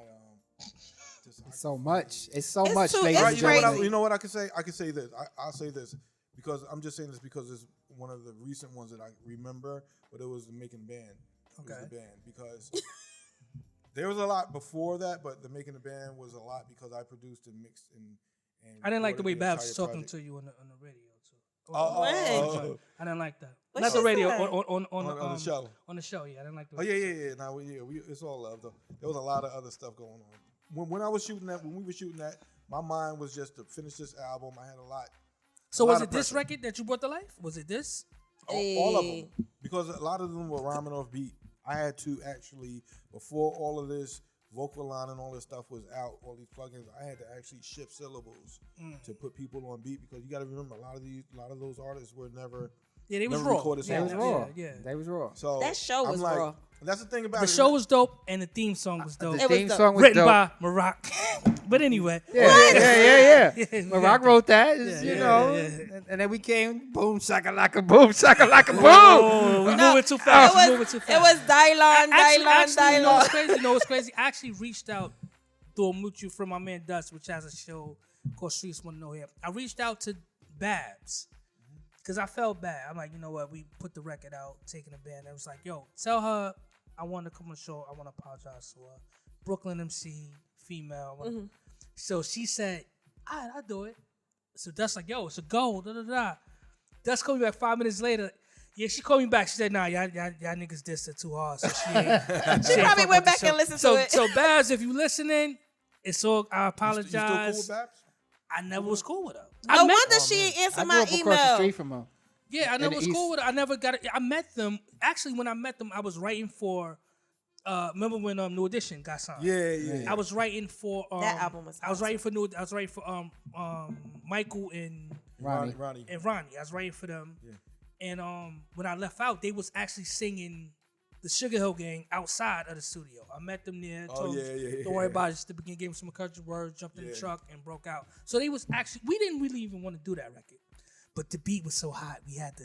It's so much. It's so It's much, too- ladies it's and You know, gentlemen. you know what I could say? I could say this. I'll say this because I'm just saying this because it's one of the recent ones that I remember, but it was the Making Band. It was Okay. the band because there was a lot before that, but the Making the Band was a lot because I produced and mixed and I didn't like the way recorded Babs was entire talking project. to you on the radio too. Oh. I didn't like that. What Not she the radio said? on the show. On the show, yeah, I didn't like the. Oh yeah. Now it's all love though. There was a lot of other stuff going on. When I was shooting that, when we were shooting that, my mind was just to finish this album. I had a lot. So a was lot it of this pressure. record that you brought to life? Was it this? All of them, because a lot of them were rhyming off beat. I had to actually, before all of this vocal line and all this stuff was out, all these plugins, I had to actually shift syllables to put people on beat, because you got to remember a lot of those artists were never. Yeah, they was Never raw. recorded They Yeah, was songs. raw. Yeah. They was raw. So That show I'm was like, raw. That's the thing about The it. show was dope and the theme song was dope. The It was theme dope. song was Written dope. by Maroc. But anyway. Yeah. Yeah. Maroc wrote that, Yeah, you know, yeah. And then we came, boom, shakalaka, boom, shakalaka, boom. Oh, we moving too fast. It was Dylon. You know what's crazy? I actually reached out through a mutual from my man Dust, which has a show called Streets Wanna Know Him. I reached out to Babs because I felt bad. I'm like, you know what? We put the record out, taking a band. I was like, yo, tell her I want to come on the show. I want to apologize to her. Brooklyn MC, female. So she said, all right, I'll do it. So Dust like, yo, it's a go. Da da da. Dust called me back 5 minutes later. Yeah, she called me back. She said, nah, y'all niggas dissed her too hard. So she ain't. She probably went back and listened to it. So Babs, if you listening, it's all. I You apologize. still cool with Babs? I never was cool with her. No wonder she ain't I answer grew my up across the street email. from her. Yeah, I never the was East. cool with her. I never got it. I met them. Actually, when I met them, I was writing for. Remember when New Edition got signed? Yeah. I was writing for. That album was I was writing for I was writing for Michael and Ronnie. Ronnie. Ronnie. I was writing for them. Yeah. And when I left out, they was actually singing the Sugar Hill Gang outside of the studio. I met them there. Told them, don't worry about it. Just to begin, gave them some encouraging words, jumped in the truck and broke out. So they was actually, we didn't really even want to do that record, but the beat was so hot, we had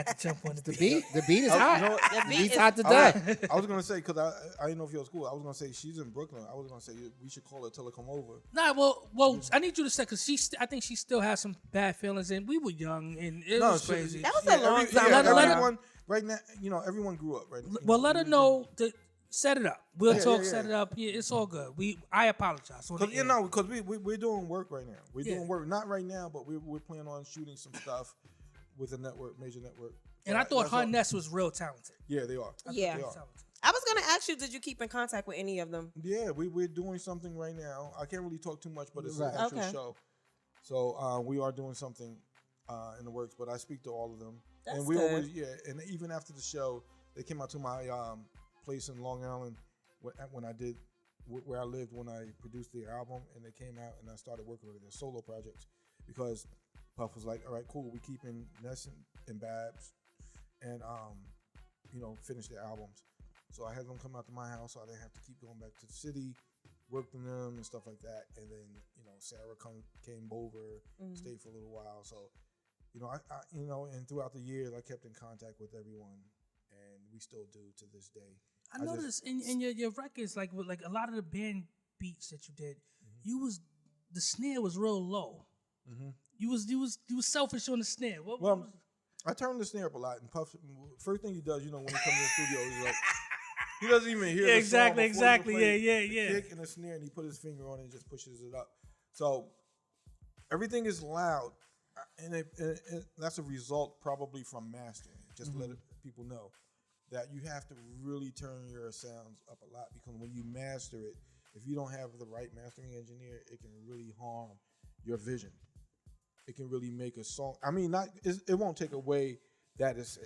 to jump on the beat. The beat is You hot. know what? The beat Beat's is- hot to death. I was gonna say because I didn't know if you was cool. I was gonna say she's in Brooklyn. I was gonna say we should call her, tell her come over. Nah, well, I need you to say because I think she still has some bad feelings, and we were young, and it was crazy. That was a long time Let ago. her- everyone right now, everyone grew up, right? Well, let her know to set it up. We'll talk, yeah. set it up. Yeah, it's all good. I apologize. On the Because air. because we're doing work right now. We're Yeah. doing work, not right now, but we're planning on shooting some stuff with a network, major network. And I That's thought her all. Ness was real talented. Yeah, they are. Yeah. They are. I was gonna ask you, did you keep in contact with any of them? Yeah, we're doing something right now. I can't really talk too much, but it's Right. an actual Okay. show. So we are doing something in the works, but I speak to all of them. That's and we good. always, and even after the show, they came out to my place in Long Island when I did where I lived when I produced the album, and they came out and I started working with their solo projects because Puff was like, all right, cool, we keeping Ness and Babs and finish their albums. So I had them come out to my house, so I didn't have to keep going back to the city, work with them and stuff like that. And then Sarah came over, stayed for a little while. So I and throughout the years I kept in contact with everyone, and we still do to this day. I noticed in your records, like with a lot of the band beats that you did, the snare was real low. You was selfish on the snare. What was I turn the snare up a lot, and Puff. First thing he does, when he comes in the studio, he's like, he doesn't even hear the song before he exactly. play Yeah. the kick and the snare, and he put his finger on it and just pushes it up. So everything is loud, and that's a result probably from mastering. Just to let people know that you have to really turn your sounds up a lot, because when you master it, if you don't have the right mastering engineer, it can really harm your vision. It can really make a song. I mean, it won't take away that is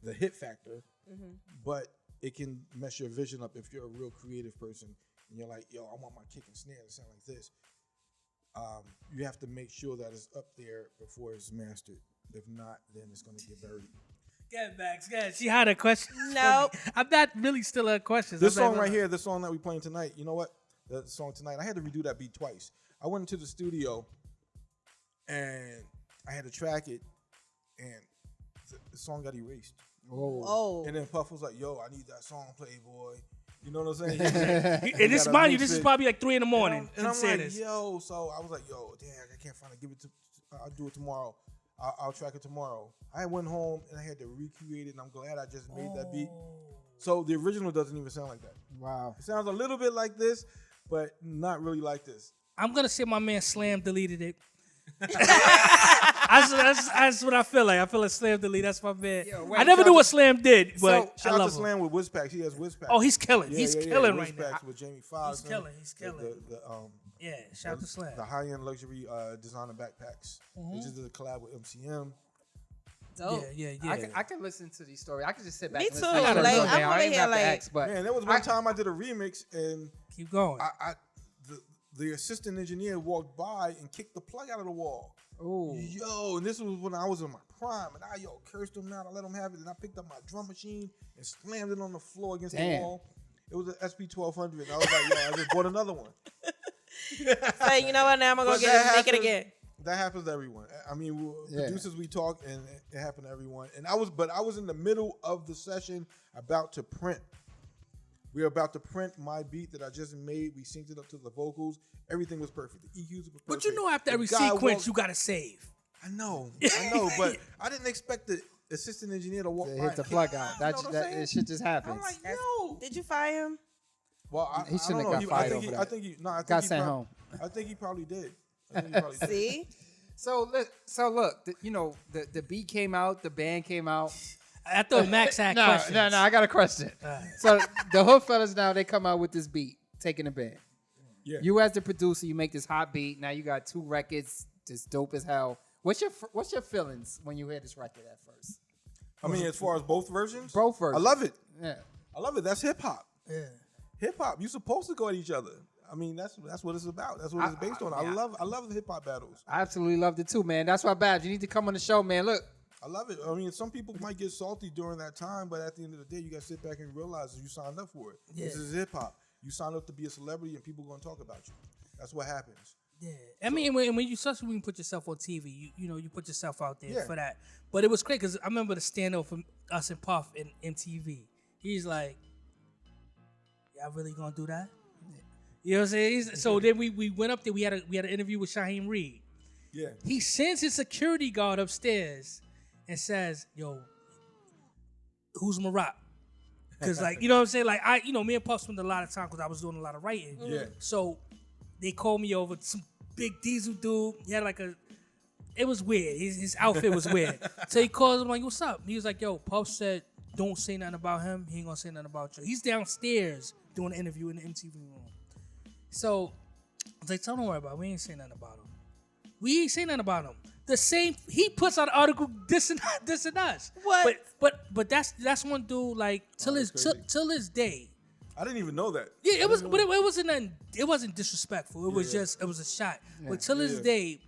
the hit factor, but it can mess your vision up if you're a real creative person and you're like, yo, I want my kick and snare to sound like this. You have to make sure that it's up there before it's mastered. If not, then it's going to get buried. Get Max. Get. She had a question. Nope. I'm not really still a question. This song right here, the song that we're playing tonight, you know what? The song tonight, I had to redo that beat twice. I went into the studio and I had to track it, and the song got erased. Oh. And then Puff was like, yo, I need that song, Playboy. You know what I'm saying? And this, mind you, this is probably like 3 a.m. And And I'm like, this. yo, so I was like, yo, damn, I can't find it. Give it to, I'll do it tomorrow. I'll track it tomorrow. I went home and I had to recreate it, and I'm glad I just made that beat. So the original doesn't even sound like that. Wow. It sounds a little bit like this, but not really like this. I'm gonna say my man Slam deleted it. That's what I feel like. I feel like Slam deleted. That's my man. Yo, wait, I never shout knew out what to- Slam did, but Shout I out to love him. Slam with Wizpacks. He has Wizpacks. Oh, he's killing. Yeah, He's yeah, killing yeah. right now. Wizpacks with Jamie Foxx. He's killing. He's killing. Yeah, shout out to Slam. The high-end luxury designer backpacks. They just did a collab with MCM. Dope. Yeah. I can listen to these stories. I can just sit back Me and listen too. to Like, these I now. wanna I ain't hear, have to like- ask, but Man, there was one time I did a remix, and Keep going. the assistant engineer walked by and kicked the plug out of the wall. ooh, Yo, and this was when I was in my prime, and I cursed him out. I let him have it, and I picked up my drum machine and slammed it on the floor against the Damn. wall. It was an SP1200. And I was like, yo, I just bought another one. So you know what? Now I'm gonna go But get that it, make it happens- again. That happens to everyone. I mean, Yeah. producers, we talk, and it happened to everyone. And I was in the middle of the session about to print We were about to print my beat that I just made. We synced it up to the vocals. Everything was perfect. The EQs were perfect. But you know, after The every guy sequence, you gotta save. I know, but I didn't expect the assistant engineer to walk by. Hit the plug out. You know what I'm saying? That shit just happens. I'm like, yo. Did you fire him? Well, He shouldn't have I don't got know. fired over that. I think he Got sent home. I think he probably did. I think he probably did. See? So look, the beat came out, the band came out. I thought Max had No, questions. no, I got a question. So the Hood Fellas now, they come out with this beat, Taking the Band. Yeah. You as the producer, you make this hot beat. Now you got 2 records, just dope as hell. What's your feelings when you hear this record at first? I mean, as far as both versions? Both versions. I love it. Yeah. I love it. That's hip hop. Yeah. Hip hop. You're supposed to go at each other. I mean, that's what it's about. That's what it's based on. I love the hip hop battles. I absolutely loved it too, man. That's why, Babs, you need to come on the show, man. Look. I love it. I mean, some people might get salty during that time, but at the end of the day, you got to sit back and realize that you signed up for it. Yeah. This is hip hop. You signed up to be a celebrity, and people are going to talk about you. That's what happens. Yeah, I mean, when you especially when you put yourself on TV, you put yourself out there Yeah. for that. But it was great because I remember the stand-up from us and Puff in MTV. He's like, "Y'all really gonna do that?" You know what I'm saying? So then we went up there. We had an interview with Shaheem Reed. Yeah. He sends his security guard upstairs and says, "Yo, who's Marat?" Because like, you know what I'm saying? Like me and Puff spent a lot of time because I was doing a lot of writing. Yeah. So they called me over. Some big diesel dude. He had like it was weird. His outfit was weird. So he calls him like, "What's up?" He was like, "Yo, Puff said don't say nothing about him. He ain't gonna say nothing about you." He's downstairs doing an interview in the MTV room. So I was like, "Don't worry about it. We ain't saying nothing about him. We ain't saying nothing about him." The same, he puts out an article dissing us. What? But that's one dude like till his day. I didn't even know that. Yeah, it was, but it wasn't nothing, it wasn't disrespectful. It was just, it was a shot. But till this day,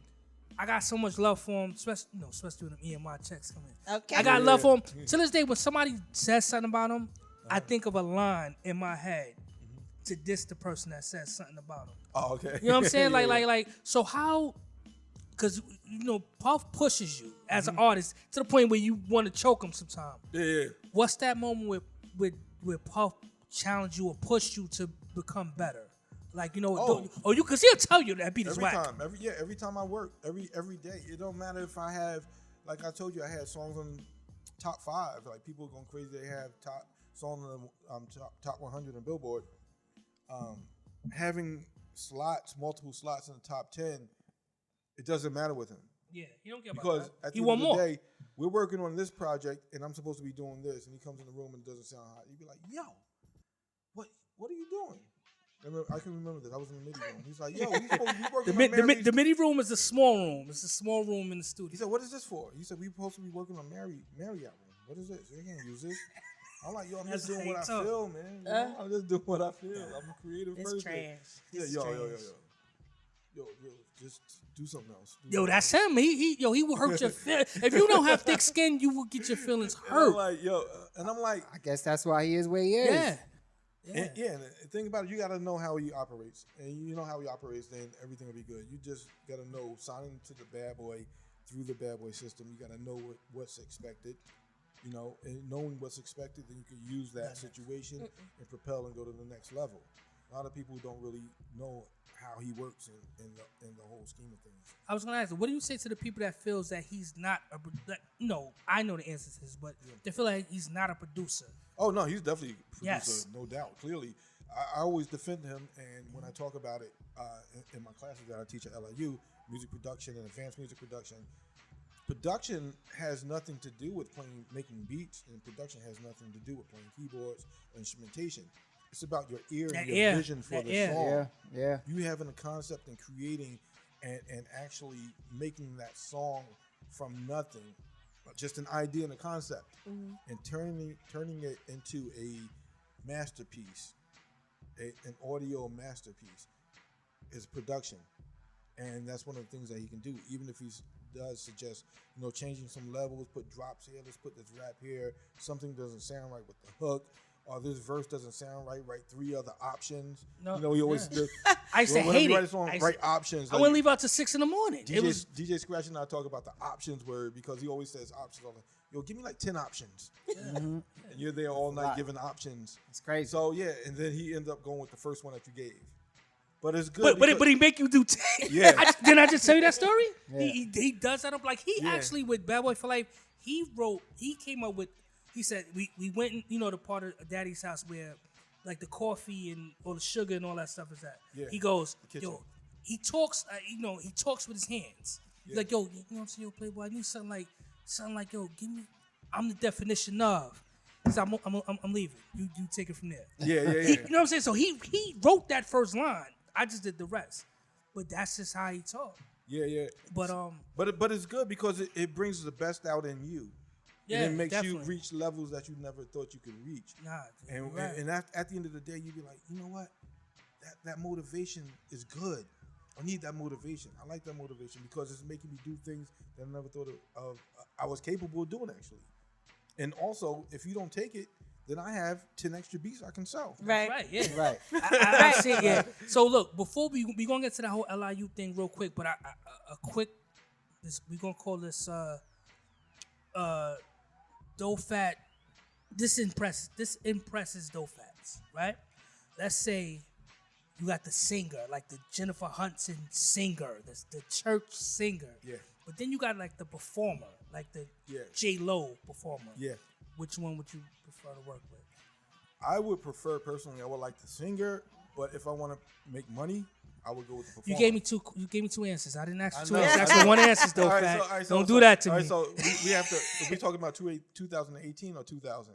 I got so much love for him, especially when the EMI checks come in. Okay. I got love for him. Till this day, when somebody says something about him, I think of a line in my head to diss the person that says something about him. Oh, okay. You know what I'm saying? Yeah, like, so how? Because Puff pushes you as an artist to the point where you want to choke him sometimes. Yeah. What's that moment where Puff challenge you or push you to become better? Like, because he'll tell you that beat is whack. Every time I work, every day. It don't matter if I have, like I told you, I had songs on top 5. Like people are going crazy. They have top songs on top 100 on Billboard. Having multiple slots in the top 10, it doesn't matter with him. Yeah, he don't care about because that. at the end of the day, we're working on this project, and I'm supposed to be doing this, and he comes in the room and it doesn't sound hot. You'd be like, "Yo, what are you doing?" I can remember that. I was in the MIDI room. He's like, "Yo, we supposed to be working on Mary." The MIDI room is a small room. It's a small room in the studio. He said, "What is this for?" He said, "We supposed to be working on Marriott room. What is this? You can't use this." I'm like, "Yo, I'm just doing what I feel, man. I'm just doing what I feel. I'm a creative person." It's trash. Yeah, yo, just do something else. That's him. He will hurt your feelings. If you don't have thick skin, you will get your feelings hurt. I'm like, I guess that's why he is where he is. Yeah. And the thing about it, you got to know how he operates. And you know how he operates, then everything will be good. You just got to know, signing to the bad boy, through the bad boy system, you got to know what's expected. And knowing what's expected, then you can use that situation and propel and go to the next level. A lot of people don't really know how he works in the whole scheme of things. I was going to ask, what do you say to the people that feels that he's not I know the answer to this, but they feel like he's not a producer? Oh, no, he's definitely a producer, Yes. no doubt. Clearly, I always defend him, and when I talk about it in my classes that I teach at LIU, music production and advanced music production has nothing to do with making beats, and production has nothing to do with playing keyboards or instrumentation. It's about your ear and your vision for the song. Yeah. You having a concept and creating and actually making that song from nothing, just an idea and a concept, and turning it into a masterpiece, an audio masterpiece, is production. And that's one of the things that he can do, even if he does suggest, changing some levels, put drops here, let's put this rap here, something doesn't sound right with the hook, or this verse doesn't sound right. Write 3 other options. No, You know, he always does. I used to Whenever hate you it. write a song, write options. I wouldn't leave out till 6 in the morning. It was DJ Scratch and I talk about the options word because he always says options all the time. Yo, give me like 10 options. And you're there all night giving options. It's crazy. So yeah, and then he ends up going with the first one that you gave. But it's good. but he make you do 10. Yeah. Didn't I just tell you that story? Yeah. He does that up like he Yeah. actually with Bad Boy for Life. He came up with. He said we went in, the part of Daddy's house where like the coffee and all the sugar and all that stuff is at. Yeah. He goes, The kitchen. yo, he talks. He talks with his hands. He's like, yo, you know what I'm saying, yo, Playboy, I need something like, yo, give me. I'm the definition of. He said, I'm leaving. You take it from there. Yeah. You know what I'm saying? So he wrote that first line. I just did the rest. But that's just how he talked. Yeah. But it's good because it brings the best out in you. yeah, And it makes definitely. you reach levels that you never thought you could reach. Nah, And right. and at the end of the day, you be like, you know what? That motivation is good. I need that motivation. I like that motivation because it's making me do things that I never thought of I was capable of doing actually. And also, if you don't take it, then I have 10 extra beats I can sell. Right. Right, yeah. Right. I see, yeah. So look, before we gonna get to that whole LIU thing real quick, but a quick, we gonna call this Dofat. This impresses Dofats, right? Let's say you got the singer, like the Jennifer Hudson singer, the church singer. Yeah. But then you got like the performer, like the Yeah. J-Lo performer. Yeah. Which one would you prefer to work with? I would prefer personally. I would like the singer, but if I want to make money, I would go with the performer. You gave me two answers. I didn't ask you I two know. answers. That's the one answers though, All right, Fat. so- Don't do that to all me. right, so we have to. If we talking about 2018 or 2000,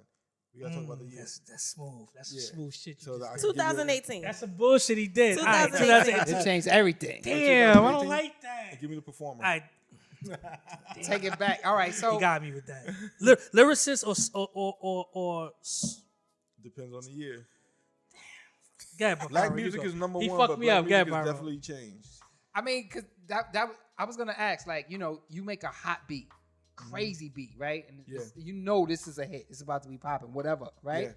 we gotta talk about the year. That's smooth. That's Yeah. smooth shit. So You that I just can did. give you- 2018. That's some bullshit he did. All right, 2018. It changed everything. Damn, I don't 2018? like that. Give me the performer. All right, Take it back. All right, so you got me with that. Lyricist or Depends on the year. God, Black music is number he one, fucked but me black up. music God, has Byron. definitely changed. I mean, cause that I was gonna ask, like, you make a hot beat, crazy beat, right? And Yeah. this is a hit. It's about to be popping, whatever, right? Yeah.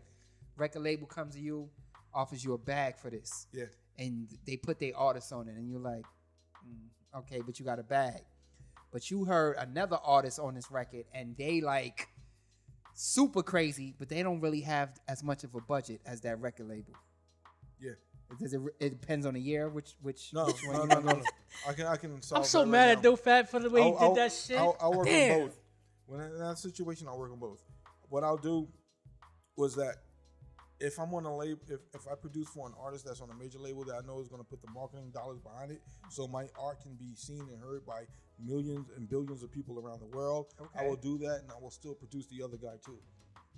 Record label comes to you, offers you a bag for this, Yeah. and they put their artist on it, and you're like, okay, but you got a bag. But you heard another artist on this record, and they like super crazy, but they don't really have as much of a budget as that record label. Yeah. It depends on the year, which No. which one you No. want. I can solve I'm so that right mad at now. Dofat for the way he did that shit. I'll work Damn. on both. When in that situation, I'll work on both. What I'll do was that if I'm on a label, if I produce for an artist that's on a major label that I know is going to put the marketing dollars behind it, so my art can be seen and heard by millions and billions of people around the world, I will do that, and I will still produce the other guy too.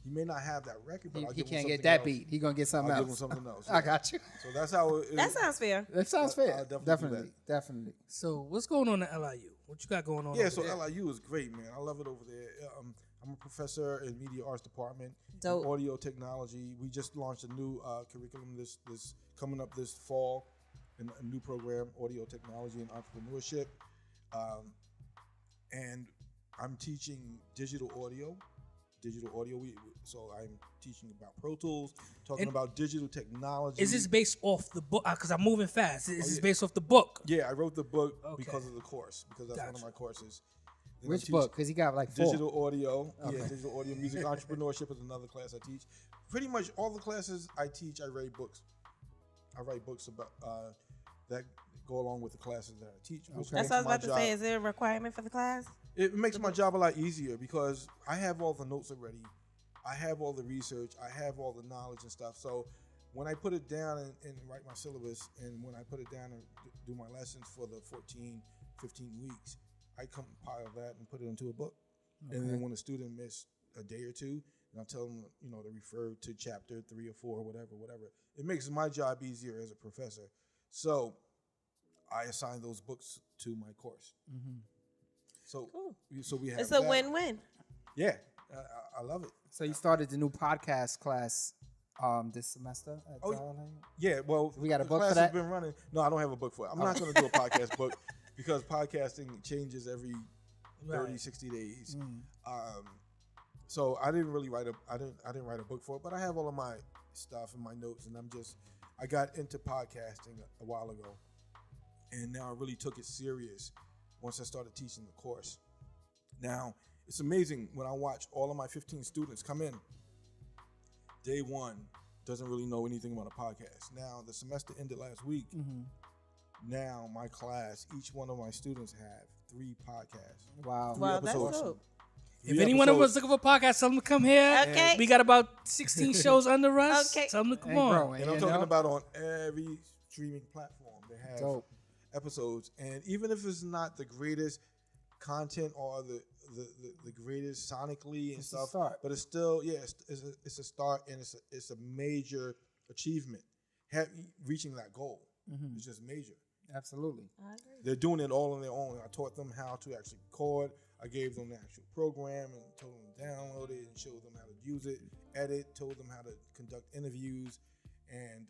He may not have that record, but I'll He give him can't something get that else. beat. He gonna get something I'll else. give him something else. I got you. So that's how it is. That sounds fair. That sounds I'll fair. definitely do Definitely. So what's going on at LIU? What you got going on? Yeah, over so there? LIU is great, man. I love it over there. I'm a professor in media arts department, Dope. audio technology. We just launched a new curriculum this coming up this fall, in a new program, audio technology and entrepreneurship. And I'm teaching digital audio. So I'm teaching about Pro Tools, talking And about digital technology. Is this based off the book? Because I'm moving fast. Is this yeah. based off the book? Yeah, I wrote the book Okay. because of the course, because that's one of Gotcha. my courses. Then I Which teach book? Because he got like 4. Digital audio. Okay. Yeah, digital audio music. Entrepreneurship is another class I teach. Pretty much all the classes I teach, I write books. I write books about that go along with the classes that I teach. Which That's makes what I was my about to job- say. Is there a requirement for the class? It makes my job a lot easier because I have all the notes already. I have all the research. I have all the knowledge and stuff. So when I put it down and write my syllabus, and when I put it down and do my lessons for the 14, 15 weeks, I compile that and put it into a book. And then when a student missed a day or two, and I'll tell them, to refer to chapter 3 or 4 or whatever. It makes my job easier as a professor. So I assign those books to my course. Mm-hmm. So, Cool. so we have It's a that. win-win. Yeah, I love it. So you started the new podcast class this semester at Oh, LIU? Yeah, well, We got a the book for class that? has been running. No, I don't have a book for it. I'm not going to do a podcast book because podcasting changes every 30, Right. 60 days. So I didn't really write I didn't write a book for it, but I have all of my stuff and my notes, and I got into podcasting a while ago, and now I really took it serious once I started teaching the course. Now it's amazing when I watch all of my 15 students come in. Day one doesn't really know anything about a podcast. Now the semester ended last week. Mm-hmm. Now my class, each one of my students have 3 podcasts. Wow. Wow, that's episodes. dope. If anyone of us looking for a podcast, tell them to come here. Okay. We got about 16 shows under us. Okay. Tell them to come Ain't on. growing. And I'm You talking know? about on every streaming platform. They have Dope. episodes. And even if it's not the greatest content or the greatest sonically and It's a stuff, start. but it's still, it's a start, and it's a major achievement. Reaching that goal Mhm. is just major. Absolutely. I agree. They're doing it all on their own. I taught them how to actually record. I gave them the actual program and told them to download it and showed them how to use it, edit, told them how to conduct interviews and,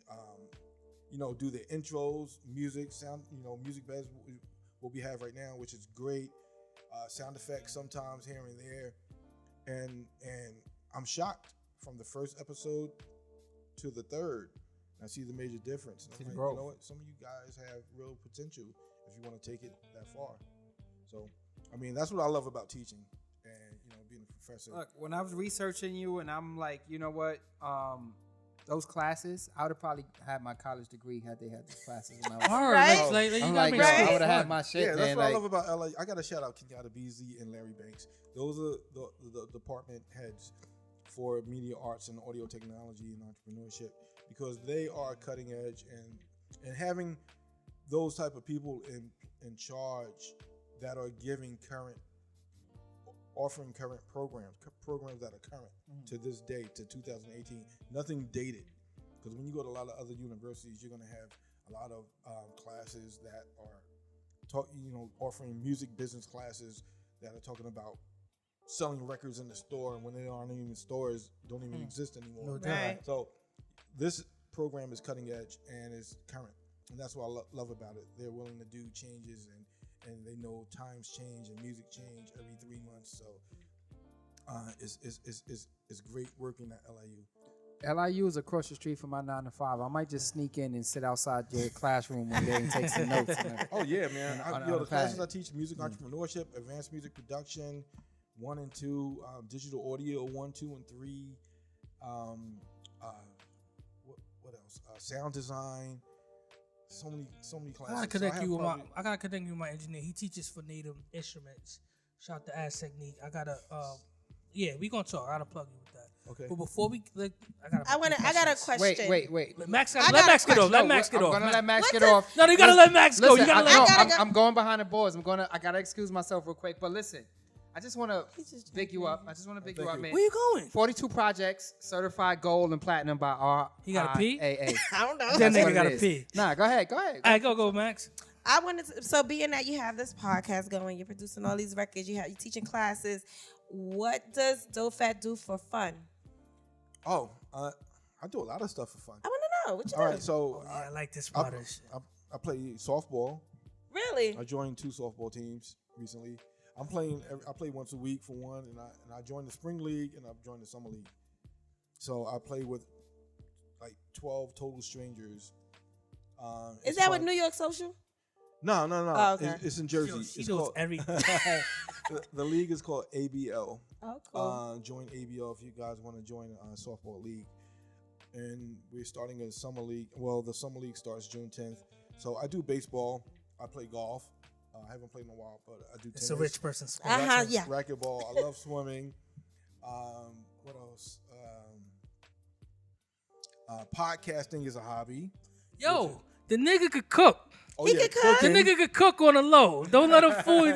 do their intros, music, sound, music beds, what we have right now, which is great. Sound effects sometimes here and there. And I'm shocked from the first episode to the third. I see the major difference. And See I'm the like, growth. you know what? Some of you guys have real potential if you want to take it that far. So, I mean, that's what I love about teaching and, being a professor. Look, when I was researching you, and I'm like, you know what? Those classes, I would have probably had my college degree had they had those classes. When I was, All Right? right. Like, you I'm gotta like, make yo, sure I it's would have had fun. my shit, Yeah, that's man. what I Like, love about LA. I got to shout out Kenyatta BZ and Larry Banks. Those are the department heads for media arts and audio technology and entrepreneurship, because they are cutting edge, and having those type of people in charge that are offering current programs that are current to this day, to 2018, nothing dated. Because when you go to a lot of other universities, you're going to have a lot of classes that are offering music business classes that are talking about selling records in the store, and when they aren't even stores, don't even exist anymore. No doubt. Right. So this program is cutting edge and is current, and that's what I love about it. They're willing to do changes, and they know times change and music change every 3 months. So it's great working at LIU. LIU is across the street from my 9 to 5. I might just sneak in and sit outside your classroom one day and take some notes. Oh yeah, man! On The the classes pad. I teach: music entrepreneurship, advanced music production, 1 and 2, digital audio 1, 2, and 3. What else? Sound design. So many classes. I gotta So connect have you with probably- I gotta connect you with my engineer. He teaches for Native Instruments. Shout out to Ass Technique. I gotta we gonna talk. I gotta plug you with that. Okay. But before we I got a question. Wait. Let Max I let got a Max get off. question. Let Max get off. I'm gonna let Max What get the- off. No, you gotta let Max go. You Listen, gotta I let know, I'm going behind the boards. I gotta excuse myself real quick. But listen, I just want to He's just big you up. I just want to big you Thank up, you. man. Where you going? 42 projects, certified gold and platinum by RIAA. He gotta pee? I don't know. That That's nigga what it gotta is. pee. Nah, go ahead. All right, go, Max. I wanted to, so being that you have this podcast going, you're producing all these records, you're teaching classes. What does Dofat do for fun? Oh, I do a lot of stuff for fun. I want to know what you All do. right, so I like this I, part of shit. I play softball. Really? I joined 2 softball teams recently. I play once a week for one, and I joined the spring league and I've joined the summer league. So I play with like 12 total strangers. Is It's that with fun. New York Social? No. Oh, okay. It's in Jersey. She It's knows called, everything. the league is called ABL. Oh, cool. Join ABL if you guys want to join a softball league. And we're starting a summer league. Well, the summer league starts June 10th. So I do baseball. I play golf. I haven't played in a while, but I do tennis. It's a rich person's sport. Yeah. Racquetball. I love swimming. What else? Podcasting is a hobby. Yo, the nigga could cook. Oh, He yeah, could cook? The nigga could cook on the low. Don't let him fool you.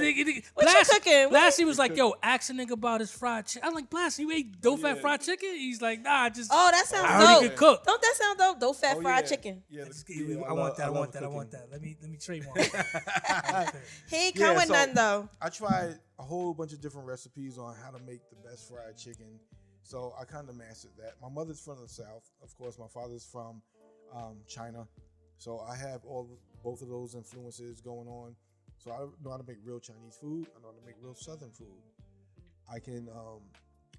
What you cooking? Blast, he was like, yo, ask a nigga about his fried chicken. I'm like, Blast, you ate Dofat fried chicken? He's like, nah, I just. Oh, that sounds I already dope. could cook. Don't that sound dope? Dofat Oh, fried yeah. chicken. Yeah, I want that. I want that. Let me trademark. He ain't Yeah, come with so- none though. I tried a whole bunch of different recipes on how to make the best fried chicken. So I kind of mastered that. My mother's from the South. Of course, my father's from China. So I have both of those influences going on. So I know how to make real Chinese food. I know how to make real Southern food. I can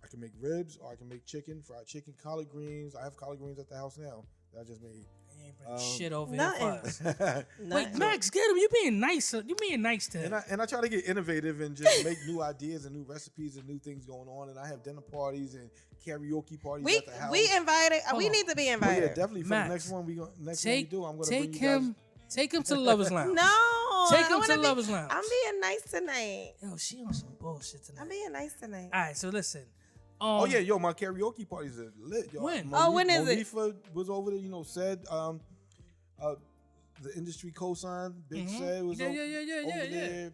I can make ribs, or I can make chicken, fried chicken, collard greens. I have collard greens at the house now that I just made. You ain't bring shit over nothing. here for us. Wait, Nothing. Max, get him. You being nice. You being nice to him. And I try to get innovative and just make new ideas and new recipes and new things going on. And I have dinner parties and karaoke parties at the house. We invited. Hold we on. need to be Oh, invited. yeah, definitely for Max, the next one we do. I'm gonna bring take you guys. him. Take him to the lovers lounge. No, Take I him wanna to the lovers lounge. I'm being nice tonight. Yo, she on some bullshit tonight. I'm being nice tonight. All right, so listen. Oh yeah, yo, my karaoke parties are lit. Yo. When? When is it? Monifa was over there. Said the industry cosign. Big said was over there.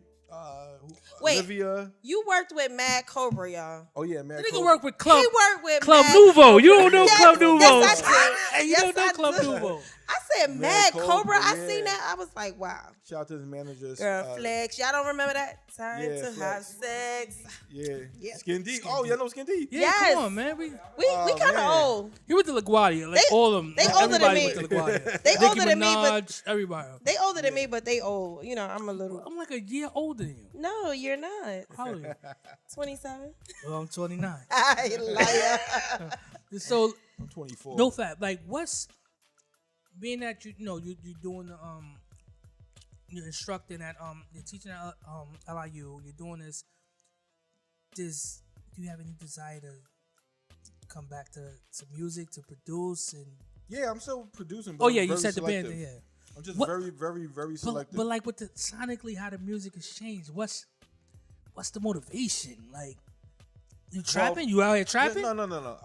Wait. Olivia. You worked with Mad Cobra, y'all. Oh yeah, man. The nigga work with Club He worked with Club Mad Nouveau. You don't know Yes, Club Nouveau. yes, I do. Hey, you Yes, don't know I Club do. Nouveau. I said Mad Mad Cobra. Cobra, I yeah. seen that. I was like, wow. Shout out to his managers. Girl, Flex. Y'all don't remember that? Time yeah, to Flex. have sex. Yeah. Yeah. Skin Deep. Oh, y'all know Skin Deep. Yeah, Yes. come on, man. We Oh, kind of man. old. He went to LaGuardia. Like They- all of them. they Like, older than everybody me. went to LaGuardia. They Nicki older than me, but Minaj, everybody. they older than me, but they old. I'm a little. I'm like a year older than you. No, you're not. How old are you? 27. Well, I'm 29. I liar. So, I'm 24. no fat. Like, what's being that you're doing the you're instructing at you're teaching at LIU. You're doing this. Do you have any desire to come back to music to produce and? Yeah, I'm still producing. Oh But yeah, I'm you very said the band. selective. Yeah. I'm just What- very, very, very selective. But like with the sonically how the music has changed, what's the motivation? Like you trapping? You out here trapping? No.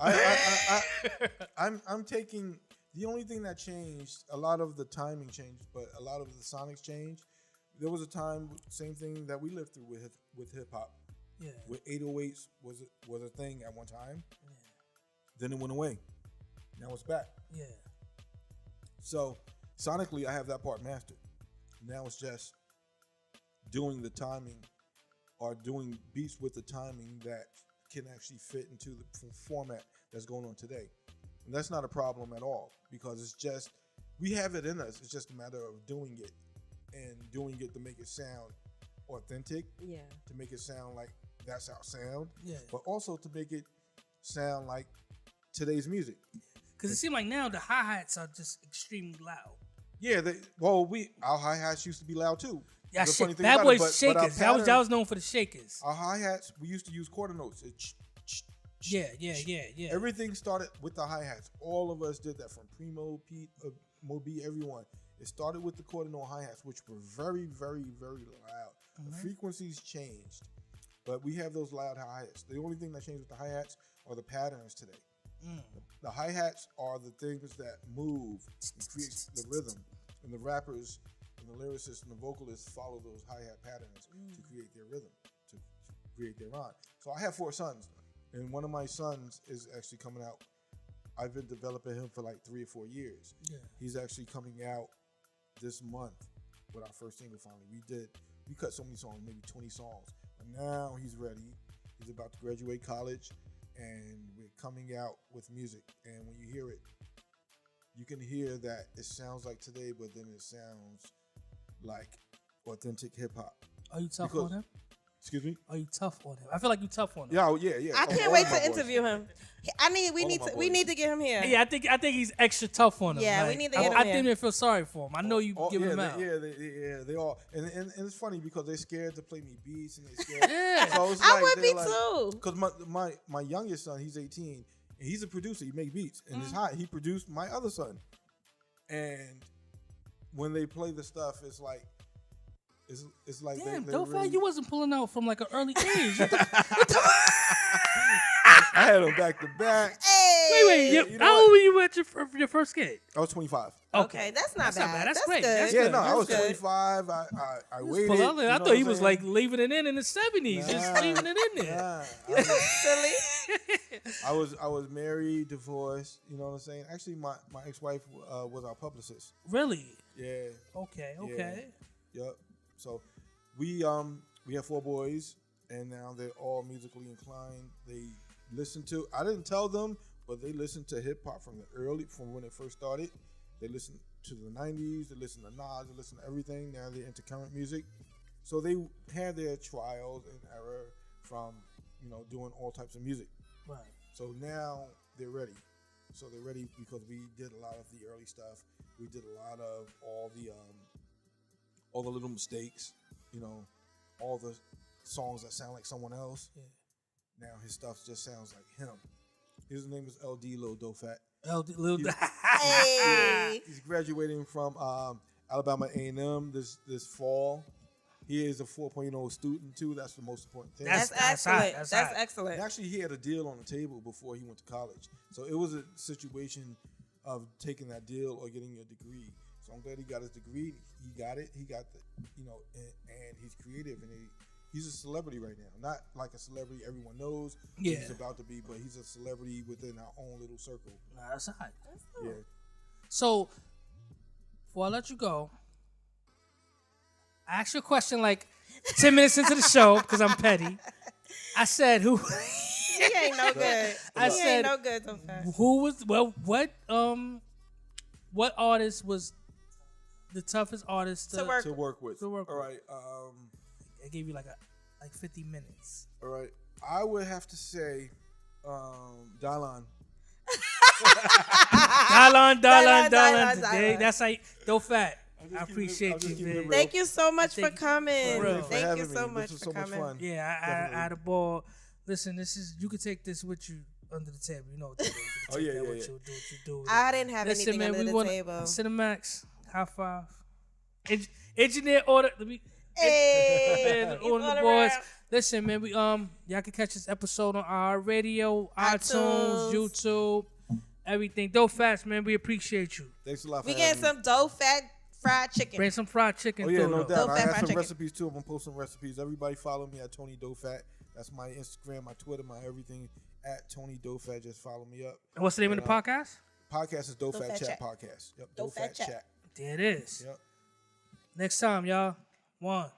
I'm taking the only thing that changed. A lot of the timing changed, but a lot of the sonics changed. There was a time, same thing that we lived through with hip hop. Yeah. With 808s was a thing at one time. Then it went away. Now it's back. Yeah. So sonically, I have that part mastered. Now it's just doing the timing or doing beats with the timing that can actually fit into the format that's going on today. And that's not a problem at all because it's just, we have it in us. It's just a matter of doing it and doing it to make it sound authentic, Yeah. to make it sound like that's our sound, Yeah. but also to make it sound like today's music. Because it seems like now the hi-hats are just extremely loud. Yeah, our hi-hats used to be loud too. Yeah, The funny thing Bad about Boys it, but our Shakers. That pattern- was known for the Shakers. Our hi-hats, we used to use quarter notes. Yeah. Everything started with the hi-hats. All of us did that, from Primo, Pete, Moby, everyone. It started with the quarter note hi-hats, which were very, very, very loud. The frequencies changed, but we have those loud hi-hats. The only thing that changed with the hi-hats are the patterns today. The hi-hats are the things that move and create the rhythm, and the rappers and the lyricists and the vocalists follow those hi-hat patterns to create their rhythm, to create their rhyme. So I have 4 sons, and one of my sons is actually coming out. I've been developing him for like 3 or 4 years. Yeah. He's actually coming out this month with our first single finally. We cut so many songs, maybe 20 songs. But now he's ready. He's about to graduate college, and we're coming out with music. And when you hear it, you can hear that it sounds like today, but then it sounds like authentic hip hop. Are you tough Because- on him? Excuse me? Are you tough on him? I feel like you tough on him. Yeah, I Oh, can't all wait of my to boys. interview him. We need to get him here. Yeah, I think he's extra tough on him. Yeah, we Like, need to get him I here. didn't even feel sorry for him. I know you give him out. They all, and it's funny because they're scared to play me beats and they're scared. Yeah. So it's I like, would be they're too. Because my youngest son, he's 18, and he's a producer. He make beats, and it's hot. He produced my other son, and when they play the stuff, it's like. It's like Damn, they Dofat, really, you wasn't pulling out from like an early age. I had them back to back. Hey. Wait, You know how what? old were you at your first gig? I was 25. Okay, that's not That's not bad. bad. That's great. good. That's Yeah, good. no, I was That's good. 25. I waited. Pull out there. you I know thought what he I'm was saying? like leaving it in the 70s, just Nah. leaving it in there. Nah, Silly. I was married, divorced. You know what I'm saying? Actually, my ex-wife was our publicist. Really? Yeah. Okay. Yep. So we have 4 boys, and now they're all musically inclined. They listen to. I didn't tell them, but they listen to hip hop from when it first started. They listen to the 90s. They listen to Nas. They listen to everything. Now they're into current music. So they had their trials and error from doing all types of music. Right. So now they're ready. So they're ready because we did a lot of the early stuff. We did a lot of all the little mistakes, you know, all the songs that sound like someone else. Yeah. Now his stuff just sounds like him. His name is LD Lil Dofat. Lil Hey. He's graduating from Alabama A&M this fall. He is a 4.0 student too. That's the most important thing. That's excellent. That's excellent. And actually, he had a deal on the table before he went to college. So it was a situation of taking that deal or getting a degree. So I'm glad he got his degree. He got it. He got the, and he's creative and he's a celebrity right now. Not like a celebrity everyone knows who he's about to be, but he's a celebrity within our own little circle. Nah, that's hot. Yeah. So, before I let you go, I asked you a question like 10 minutes into the show because I'm petty. I said, "Who?" He ain't no good. He ain't no good so fast. Who was what artist was the toughest artist to work with? All right. I gave you like 50 minutes. All right. I would have to say, Dylan. Today, that's like Dofat. I appreciate you, man. Thank you so much for coming. Thank you so much for coming. Fun. Yeah, I had a ball. Listen, you can take this with you under the table. You know what to do. You can take that with you, do what you do. I didn't have anything man, under the table. Cinemax, high five. Engineer order. Hey, order the boys. Listen, man, y'all can catch this episode on our radio, iTunes, YouTube, everything. Dofat, man, we appreciate you. Thanks a lot for we getting some Dofat fried chicken. Bring some fried chicken. Oh yeah, no doubt. I have some chicken. recipes too. I'm gonna post some recipes. Everybody follow me at Tony Dofat. That's my Instagram, my Twitter, my everything at Tony Dofat. Just follow me up. And what's the name of the podcast? Podcast is Dofat Chat Podcast. Yep, Dofat Chat. There it is. Yep. Next time, y'all. 1.